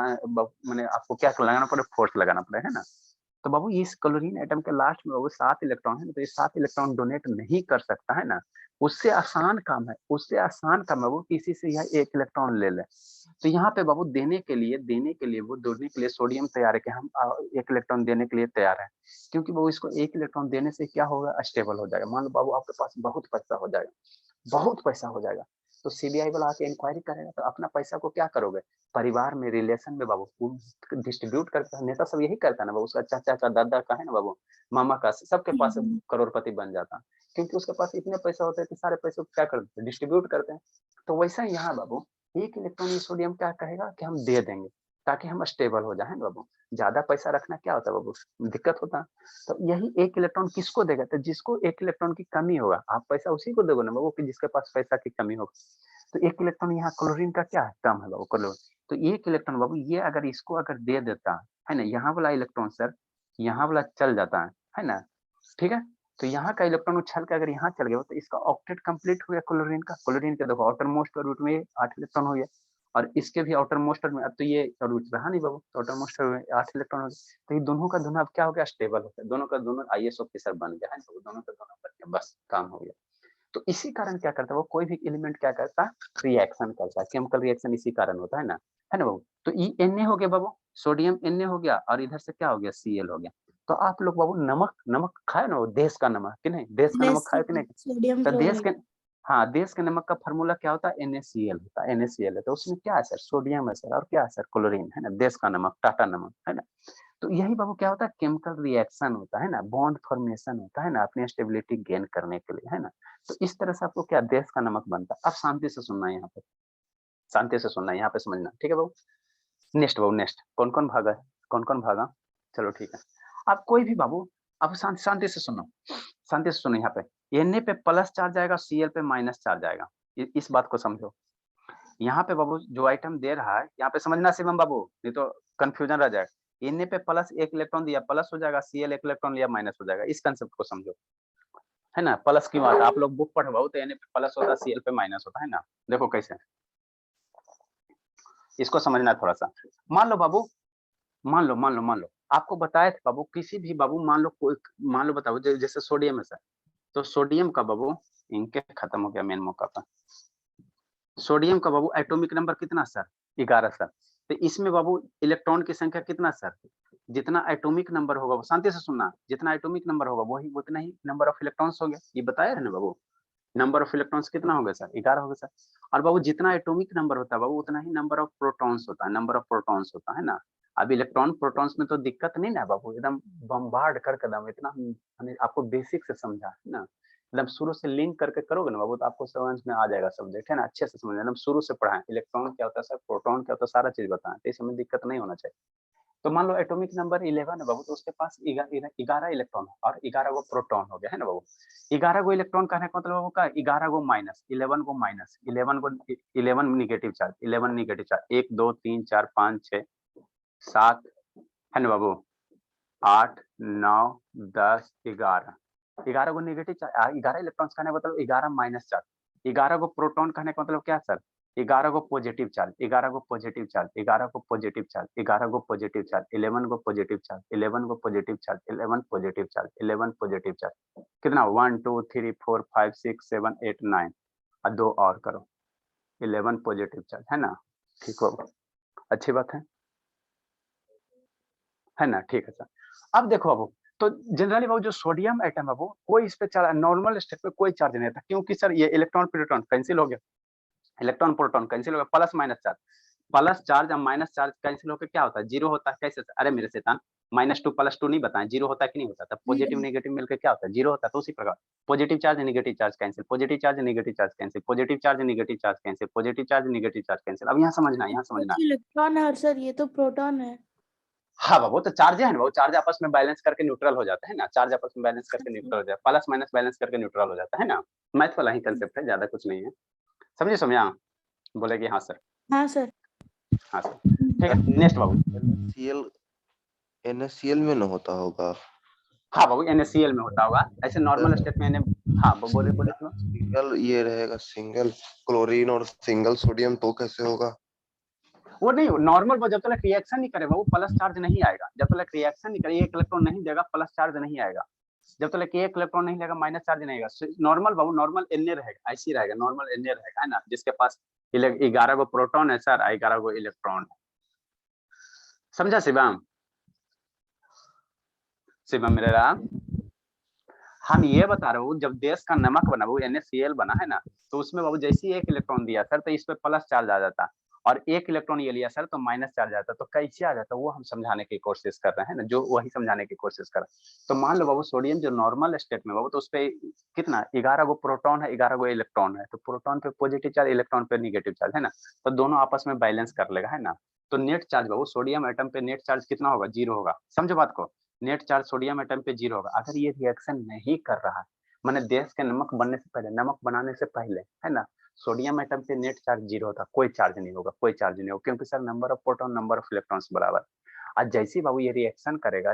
मैंने आपको क्या लगाना पड़े, फोर्स लगाना पड़े, है ना। तो बाबू इस क्लोरीन एटम के लास्ट में बाबू 7 इलेक्ट्रॉन है, तो ये 7 इलेक्ट्रॉन डोनेट नहीं कर सकता, है ना। उससे आसान काम है, उससे आसान काम है वो किसी से यह 1 इलेक्ट्रॉन ले ले। तो यहाँ पे बाबू देने के लिए वो देने के लिए सोडियम तैयार है कि हम 1 इलेक्ट्रॉन देने के लिए तैयार है, क्योंकि वो इसको 1 इलेक्ट्रॉन देने से क्या होगा, स्टेबल हो जाएगा। मान लो बाबू आपके पास बहुत पैसा हो जाएगा, बहुत पैसा हो जाएगा, तो सीबीआई वाला आके इंक्वायरी करेगा, तो अपना पैसा को क्या करोगे, परिवार में, रिलेशन में बाबू डिस्ट्रीब्यूट करता है। नेता सब यही करता है ना बाबू, उसका चाचा का, दादा का, है ना बाबू, मामा का, सबके पास करोड़पति बन जाता है, क्योंकि उसके पास इतने पैसा होता है कि सारे पैसे को क्या करते हैं, डिस्ट्रीब्यूट करते हैं। तो वैसा ही यहाँ बाबू 1 इलेक्ट्रॉन सोडियम क्या कहेगा कि हम दे देंगे, ताकि हम स्टेबल हो जाए बाबू। ज्यादा पैसा रखना क्या होता है बाबू, दिक्कत होता है। तो यही 1 इलेक्ट्रॉन किसको देगा, तो जिसको 1 इलेक्ट्रॉन की कमी होगा, आप पैसा उसी को दोगे ना बाबू कि जिसके पास पैसा की कमी होगा। तो एक इलेक्ट्रॉन यहाँ क्लोरीन का क्या है, कम है बाबू क्लोरीन। तो एक इलेक्ट्रॉन बाबू ये अगर इसको अगर दे देता है ना, यहाँ वाला इलेक्ट्रॉन सर यहाँ वाला चल जाता है ना, ठीक है। तो यहाँ का इलेक्ट्रॉन उछल के अगर यहाँ चल गया तो इसका ऑक्टेट कंप्लीट हो गया क्लोरीन का। क्लोरीन के देखो आउटर मोस्ट ऑर्बिट में 8 इलेक्ट्रॉन हो गया, और इसके भी आउटर मोस्ट में, अब तो ये ऑर्बिट रहा नहीं बाबू, तो आउटर मोस्ट में 8 इलेक्ट्रॉन हो गया। तो ये दोनों का दोनों अब क्या हो गया, स्टेबल हो गया, दोनों का दोनों आईएसओ ऑफिसर बन गया है, तो दोनों का दोनों बन गया, बस काम हो गया। तो इसी कारण क्या करता है वो, कोई भी एलिमेंट क्या करता है, रिएक्शन करता है, केमिकल रिएक्शन इसी कारण होता है ना बाबू। तो ई Na हो गया बाबू, सोडियम Na हो गया, और इधर से क्या हो गया, Cl हो गया। तो आप लोग बाबू नमक खाए ना, वो देश का नमक कि नहीं, देश का नमक खाए कि नहीं, सोडियम तो देश क्लोराइड। के, हाँ देश के नमक का फार्मूला क्या होता है, NaCl होता है, NaCl है, तो उसमें क्या है सर, सोडियम है सर, और क्या है सर, क्लोरीन है ना, देश का नमक, टाटा नमक है ना। तो यही बाबू क्या होता है, केमिकल रिएक्शन होता है ना, बॉन्ड फॉर्मेशन होता है ना, अपनी स्टेबिलिटी गेन करने के लिए है ना। तो इस तरह से आपको क्या, देश का नमक बनता है। अब शांति से सुनना है यहाँ पे, शांति से सुनना है यहाँ पे, समझना, ठीक है बाबू। नेक्स्ट बाबू, नेक्स्ट कौन कौन भागा, कौन कौन भागा, चलो ठीक है। अब कोई भी बाबू, अब शांति से सुनो, शांति से सुनो, यहाँ पे Na पे प्लस चार्ज आएगा, Cl पे माइनस चार्ज आएगा, इस बात को समझो। यहाँ पे बाबू जो आइटम दे रहा है यहाँ पे समझना शिवम बाबू, नहीं तो कंफ्यूजन रह जाएगा। Na पे प्लस 1 इलेक्ट्रॉन दिया, प्लस हो जाएगा, Cl 1 इलेक्ट्रॉन लिया, माइनस हो जाएगा, इस कंसेप्ट को समझो, है ना। प्लस क्यों आता है, आप लोग बुक पढ़ो बाबू, तो Na पे प्लस होता है, Cl पे माइनस होता है ना। देखो कैसे, इसको समझना थोड़ा सा। मान लो बाबू, मान लो आपको बताया था बाबू, किसी भी बाबू मान लो कोई, मान लो बताओ जैसे सोडियम है सर, तो सोडियम का बाबू, इनके खत्म हो गया मेन मौका पर। सोडियम का बाबू एटॉमिक नंबर कितना सर, 11 सर। तो इसमें बाबू इलेक्ट्रॉन की संख्या कितना सर, जितना एटॉमिक नंबर होगा, शांति से सुनना, जितना एटॉमिक नंबर होगा वही उतना ही नंबर ऑफ इलेक्ट्रॉन्स हो गया, ये बताया है ना बाबू। नंबर ऑफ इलेक्ट्रॉन्स कितना हो गया सर, 11 हो गया सर। और बाबू जितना एटॉमिक नंबर होता है बाबू उतना ही नंबर ऑफ प्रोटॉन्स होता है, नंबर ऑफ प्रोटॉन्स होता है ना। अब इलेक्ट्रॉन प्रोटॉन्स में तो दिक्कत नहीं ना बाबू, एकदम बम्बार्ड करके दम, इतना हमने आपको बेसिक से समझा है ना, एकदम शुरू से लिंक करके करोगे ना बाबू तो आपको समझ में आ जाएगा सब्जेक्ट, है ना, अच्छे से समझना, एकदम शुरू से पढ़ाएं, इलेक्ट्रॉन क्या होता है सर, प्रोटॉन क्या होता है, सारा चीज बताएं, तो इसमें दिक्कत नहीं होना चाहिए। तो मान लो एटॉमिक नंबर 11 है बाबू, तो उसके पास 11 इलेक्ट्रॉन और 11 गो प्रोटॉन हो गया, है ना बाबू। 11 गो इलेक्ट्रॉन कहने का मतलब बाबू का 11 गो माइनस, 11 गो माइनस, 11 गो 11 नेगेटिव चार्ज, 11 नेगेटिव चार्ज, 1 2 3 4 5 6 7 है ना बाबू, 8 9 10 11, 11 गो नेगेटिव चार्ज, 11 इलेक्ट्रॉन्स कहने का मतलब 11 माइनस चार्ज, 11 गो प्रोटॉन कहने का मतलब क्या सर, 11 गो पॉजिटिव चार्ज, 11 गो पॉजिटिव चार्ज, 11 गो पॉजिटिव चार्ज, 11 गो पॉजिटिव चार्ज, 11 गो पॉजिटिव चार्ज, 11 गो positive charge, 11 positive charge, 11 positive charge, कितना 1 2 3 4 5 6 7 8 9, और 2 और करो, 11 पॉजिटिव चार्ज, है ना, ठीक हो, अच्छी बात है ना, ठीक है सर। अब देखो बाबू, तो जनरली बाबू जो सोडियम एटम है वो कोई इस पे चार्ज, नॉर्मल स्टेट पे कोई चार्ज नहीं रहता, क्योंकि सर ये इलेक्ट्रॉन प्रोटॉन कैंसिल हो गया, इलेक्ट्रॉन प्रोटॉन कैंसिल हो गया, plus minus charge, plus charge और माइनस चार्ज कैंसिल होकर क्या होता है, जीरो होता है। कैसे, अरे मेरे शैतान, -2 +2 नहीं बताएं, जीरो होता है कि नहीं होता, तब पॉजिटिव नेगेटिव मिलकर क्या होता है, जीरो होता है। तो उसी प्रकार positive charge negative charge cancel, positive charge negative charge cancel, positive charge negative charge cancel, positive charge negative charge cancel. अब यहाँ समझना, यहाँ समझना, इलेक्ट्रॉन है और सर ये तो प्रोटॉन है। हाँ बाबू, तो चार्ज है ना बाबू, चार्ज आपस में बैलेंस करके न्यूट्रल हो जाता है ना, चार्ज आपस में बैलेंस करके न्यूट्रल हो जाता है, प्लस माइनस बैलेंस करके न्यूट्रल हो जाता है ना। मैथ वाला ही कंसेप्ट है, ज्यादा कुछ नहीं है, समझे समझा, बोलेगी हाँ सर, हाँ सर। हाँ सर, ठीक है। नेक्स्ट बाबू, NaCl में न होता होगा। हाँ बाबू NaCl में होता होगा, ऐसे नॉर्मल स्टेट में हाँ बोले तो सिंगल ये रहेगा, सिंगल क्लोरीन और सिंगल सोडियम, तो कैसे होगा? वो नहीं, नॉर्मल जब तक रिएक्शन नहीं करे वो प्लस चार्ज नहीं आएगा, जब तक रिएक्शन नहीं करे, एक इलेक्ट्रॉन नहीं देगा प्लस चार्ज नहीं आएगा, जब तक एक इलेक्ट्रॉन नहीं लेगा माइनस चार्ज नहीं आएगा। नॉर्मल बाबू, नॉर्मल Na रहेगा, ऐसी रहेगा, नॉर्मल Na रहेगा, है ना, जिसके पास 11 गो प्रोटॉन है सर, 11 गो इलेक्ट्रॉन है, समझा शिवम, शिवम मेरे राम। हम ये बता रहे हूँ, जब देश का नमक बना वो NaCl बना है ना, तो उसमें बाबू जैसे ही एक इलेक्ट्रॉन दिया सर तो इस पे प्लस चार्ज आ जाता, और एक इलेक्ट्रॉन ये लिया सर तो माइनस चार्ज आता, तो कैसे आ जाता वो हम समझाने की कोशिश कर रहे हैं ना, जो वही समझाने की कोशिश कर रहे हैं। तो मान लो बाबू सोडियम जो नॉर्मल स्टेट में बाबू, तो उस पे कितना 11 गो प्रोटॉन है, 11 गो इलेक्ट्रॉन है, तो प्रोटॉन पे पॉजिटिव चार्ज, इलेक्ट्रॉन पे निगेटिव चार्ज, है ना, तो दोनों आपस में बैलेंस कर लेगा, है ना। तो नेट चार्ज बाबू सोडियम एटम पे नेट चार्ज कितना होगा, 0 होगा, समझो बात को, नेट चार्ज सोडियम एटम पे 0 होगा। अगर ये रिएक्शन नहीं कर रहा है, मैंने देश के नमक बनने से पहले, नमक बनाने से पहले, है ना, सोडियम एटम पे नेट चार्ज 0 होता, कोई चार्ज नहीं होगा, कोई चार्ज नहीं होगा, क्योंकि sir number of proton number of electrons बराबर। आज जैसे ही बाबू ये रिएक्शन करेगा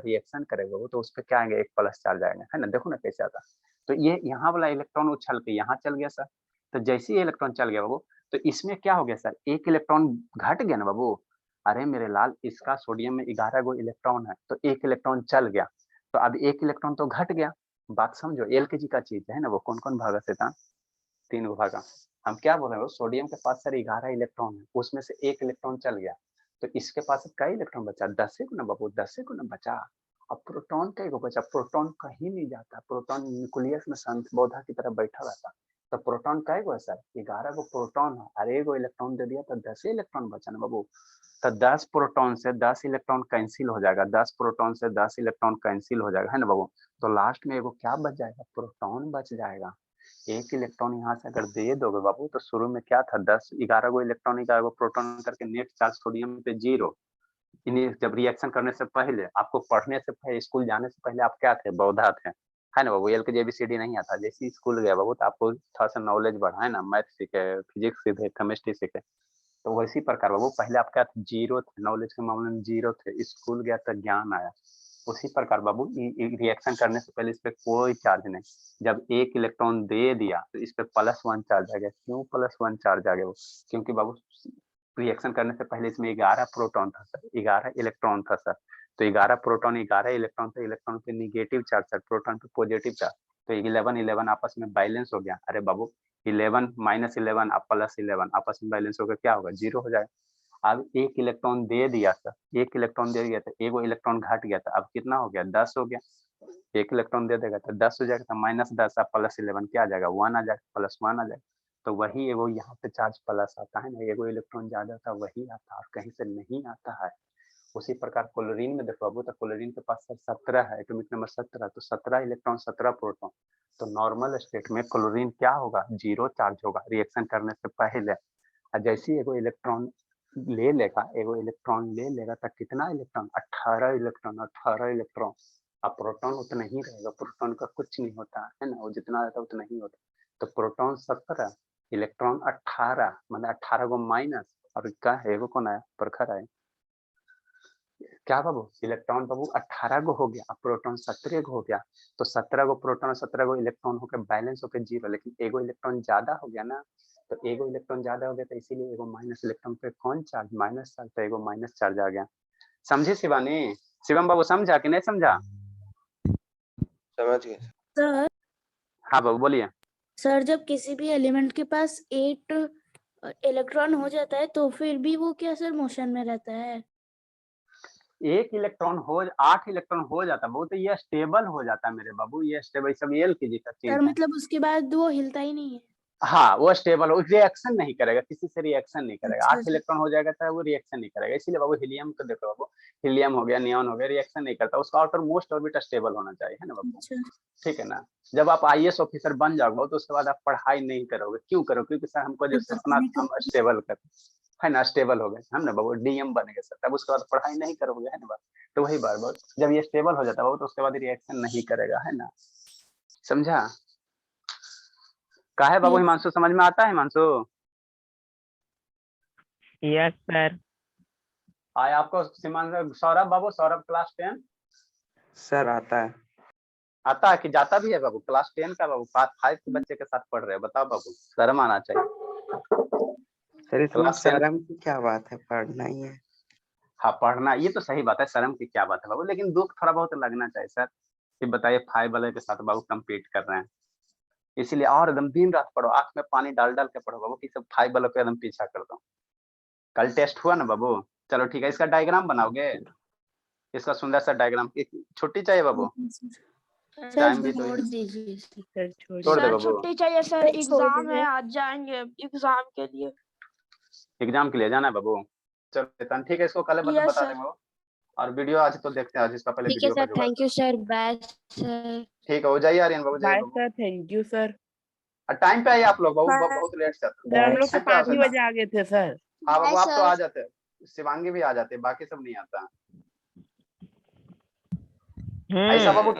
वो, तो उस पर क्या आएंगे, एक प्लस चार्ज आएगा, है ना, देखो ना कैसे आता। तो ये यहाँ वाला इलेक्ट्रॉन उछल के यहाँ चल गया सर, तो जैसे ही इलेक्ट्रॉन चल गया बाबू, तो इसमें क्या हो गया सर, एक इलेक्ट्रॉन घट गया ना बाबू। अरे मेरे लाल, इसका सोडियम में 11 गो इलेक्ट्रॉन है, तो एक इलेक्ट्रॉन चल गया, तो अब एक इलेक्ट्रॉन तो घट गया। बात समझो, एलकेजी का चीज है ना, वो कौन कौन भागा से था, 3 गो भागा। हम क्या बोल रहे हैं, सोडियम के पास सर 11 इलेक्ट्रॉन है, उसमें से एक इलेक्ट्रॉन चल गया, तो इसके पास कई इलेक्ट्रॉन बचा, 10 को ना बाबू, 10 को ना बचा। अब प्रोटॉन कई को बचा, प्रोटॉन कहीं नहीं जाता, प्रोटॉन न्यूक्लियस में शांत पौधा की तरह बैठा रहता। तो प्रोटॉन कई गो है सर, 11 गो प्रोटॉन है, अरे एगो इलेक्ट्रॉन दे दिया तो 10 इलेक्ट्रॉन बचा ना बाबू। तो 10 प्रोटॉन से 10 इलेक्ट्रॉन कैंसिल हो जाएगा, 10 प्रोटॉन से 10 इलेक्ट्रॉन कैंसिल हो जाएगा, है ना बाबू। तो लास्ट में एगो क्या बच जाएगा, प्रोटॉन बच जाएगा। एक इलेक्ट्रॉन यहाँ से अगर दे दोगे बाबू, तो शुरू में क्या था, 11 गो इलेक्ट्रॉन 11 गो प्रोटॉन करके नेट चार्ज सोडियम पे 0। इन्हें जब रिएक्शन करने से पहले, आपको पढ़ने से पहले, स्कूल जाने से पहले आप क्या थे, बौद्धा थे, है ना बाबू। एल के जेबीसीडी नहीं आता, जैसे ही स्कूल गया बाबू तो आपको थोड़ा सा नॉलेज बढ़ा, है ना, मैथ सीखे, फिजिक्स सीखे, केमिस्ट्री सीखे। तो वैसी प्रकार बाबू, पहले आप क्या थे, 0 थे, नॉलेज के मामले में 0 थे, स्कूल गया तो ज्ञान आया। उसी प्रकार बाबू रिएक्शन करने से पहले इस पे कोई चार्ज नहीं, जब एक इलेक्ट्रॉन दे दिया तो इस पे +1 चार्ज आ गया। क्यों +1 चार्ज आ गया वो, क्योंकि बाबू रिएक्शन करने से पहले इसमें 11 प्रोटॉन था सर, 11 इलेक्ट्रॉन था सर। तो 11 प्रोटॉन 11 इलेक्ट्रॉन थे, इलेक्ट्रॉन पे निगेटिव चार्ज सर, प्रोटॉन पे पॉजिटिव चार्ज, तो 11 आपस में बैलेंस हो गया। अरे बाबू 11 - 11 अब +11 आपस में बैलेंस होकर क्या होगा, 0 हो जाएगा। अब एक इलेक्ट्रॉन दे दिया सर, एक इलेक्ट्रॉन दे दिया तो एगो इलेक्ट्रॉन घट गया था, अब कितना हो गया, 10 हो गया। एक इलेक्ट्रॉन दे देगा तो 10 हो जाएगा, तो -10 अब +11 क्या आ जाएगा, 1 आ जाएगा, +1 आ जाएगा। तो वही एगो यहाँ पे चार्ज प्लस आता है ना, एगो इलेक्ट्रॉन ज्यादा था वही आता है, और कहीं से नहीं आता है। उसी प्रकार क्लोरीन में देखो बाबू, तो क्लोरीन के पास 17 है, एटॉमिक नंबर 17, तो 17 इलेक्ट्रॉन 17 प्रोटॉन। तो नॉर्मल स्टेट में क्लोरीन क्या होगा, 0 चार्ज होगा रिएक्शन करने से पहले। और जैसे ही एगो इलेक्ट्रॉन ले लेगा तो कितना इलेक्ट्रॉन, 18 इलेक्ट्रॉन, 18 इलेक्ट्रॉन। अब प्रोटॉन उतना ही रहेगा, प्रोटॉन का कुछ नहीं होता है ना, वो जितना रहता है उतना ही होता। तो प्रोटॉन 17, इलेक्ट्रॉन 18, मतलब 18 को माइनस, और क्या है, एगो कौन आया, प्रखर आया, क्या बाबू, इलेक्ट्रॉन बाबू 18 गो हो गया, अब प्रोटॉन 17 गो हो गया। तो 17 गो प्रोटॉन 17 गो इलेक्ट्रॉन होकर बैलेंस होकर 0, लेकिन एगो इलेक्ट्रॉन ज्यादा हो गया ना, तो एगो इलेक्ट्रॉन ज्यादा हो गया, तो इसीलिए एगो माइनस इलेक्ट्रॉन पे कौन चार्ज, माइनस चार्ज, तो एगो माइनस चार्ज आ गया। समझे शिवानी, शिवम बाबू समझा कि नहीं समझा? समझ गए। सर हाँ बाबू बोलिए। सर जब किसी भी एलिमेंट के पास 8 इलेक्ट्रॉन हो जाता है तो फिर भी वो क्या सर मोशन में रहता है? 8 इलेक्ट्रॉन हो जाता है, बहुत ये स्टेबल हो जाता है मेरे बाबू, ये स्टेबल सब एल की जी का चीज सर है। मतलब उसके बाद वो हिलता ही नहीं है? हाँ वो स्टेबल हो, रिएक्शन नहीं करेगा, किसी से रिएक्शन नहीं करेगा। अच्छा 8 इलेक्ट्रॉन हो जाएगा तो वो रिएक्शन नहीं करेगा, इसीलिए बाबू हीलियम को देखो बाबू, हीलियम हो गया, नियॉन हो गया, रिएक्शन नहीं करता, उसका आउटर मोस्ट ऑर्बिट स्टेबल होना चाहिए, है ना बाबू। अच्छा ठीक है ना। जब आप आईएएस ऑफिसर बन जाओगे तो उसके बाद आप पढ़ाई नहीं करोगे, क्यों करो, क्योंकि सर हमको जो पेपर सपना देने हम का स्टेबल कर, है ना, स्टेबल हो गए हम ना बाबू, डीएम बन गए सर, तब उसके बाद पढ़ाई नहीं करोगे, है ना बाबू। तो वही बार जब ये स्टेबल हो जाता है तो उसके बाद रिएक्शन नहीं करेगा, है ना, समझा? काहे बाबू, Yes. हिमांशु समझ में आता है, हिमांशु? Yes sir. आया आपको हिमांशु? सौरभ बाबू, सौरभ क्लास 10 सर आता है। आता है कि जाता भी है बाबू? क्लास 10 का बाबू, क्लास 5 के बच्चे के साथ पढ़ रहे हो, बताओ बाबू, शर्म आना चाहिए। सर इसमें क्लास 10 शर्म की क्या बात है, पढ़ना ही है। हाँ पढ़ना, ये तो सही बात है, शर्म की क्या बात है बाबू, लेकिन दुख थोड़ा बहुत लगना चाहिए सर, कि बताइए 5 वाले के साथ बाबू कम्पीट कर रहे हैं, इसीलिए और एकदम दिन रात पढ़ो, आंख में पानी डाल डाल के पढ़ो बाबू, कि सब 5 वालों को एकदम पीछा कर दो। कल टेस्ट हुआ ना बाबू, चलो ठीक है, इसका डायग्राम बनाओगे, इसका सुंदर सा डायग्राम, छुट्टी चाहिए बाबू? सर टाइम भी तो छोड़ दीजिए सर, छोड़ दे सर बाबू, छुट्टी चाहिए सर, सर, छोड़ एग्जाम है, दीजिए। आज जाएंगे एग्जाम के लिए। एग्जाम के लिए जाना है बाबू, चलो चेतन ठीक है, इसको कल यस बता सर। देंगे वो। और वीडियो आज तो देखते हैं, आज इसका पहले ठीक है वीडियो का सर, जुगाड़ thank you sir, bye sir. ठीक है, हो जाइए आर्यन बाबू, जाइए बाय बाबू, sir, thank you sir. Time पे आइए आप लोग बाबू, बाय। बहुत लेट से आते सर हम लोग तो टाइम पे आओ 5 ही सर। बजे आ गए थे सर। हाँ बाबू बाय आप तो सर। आ जाते, शिवांगी भी आ जाते, बाकी सब नहीं आता। ऐसा बाबू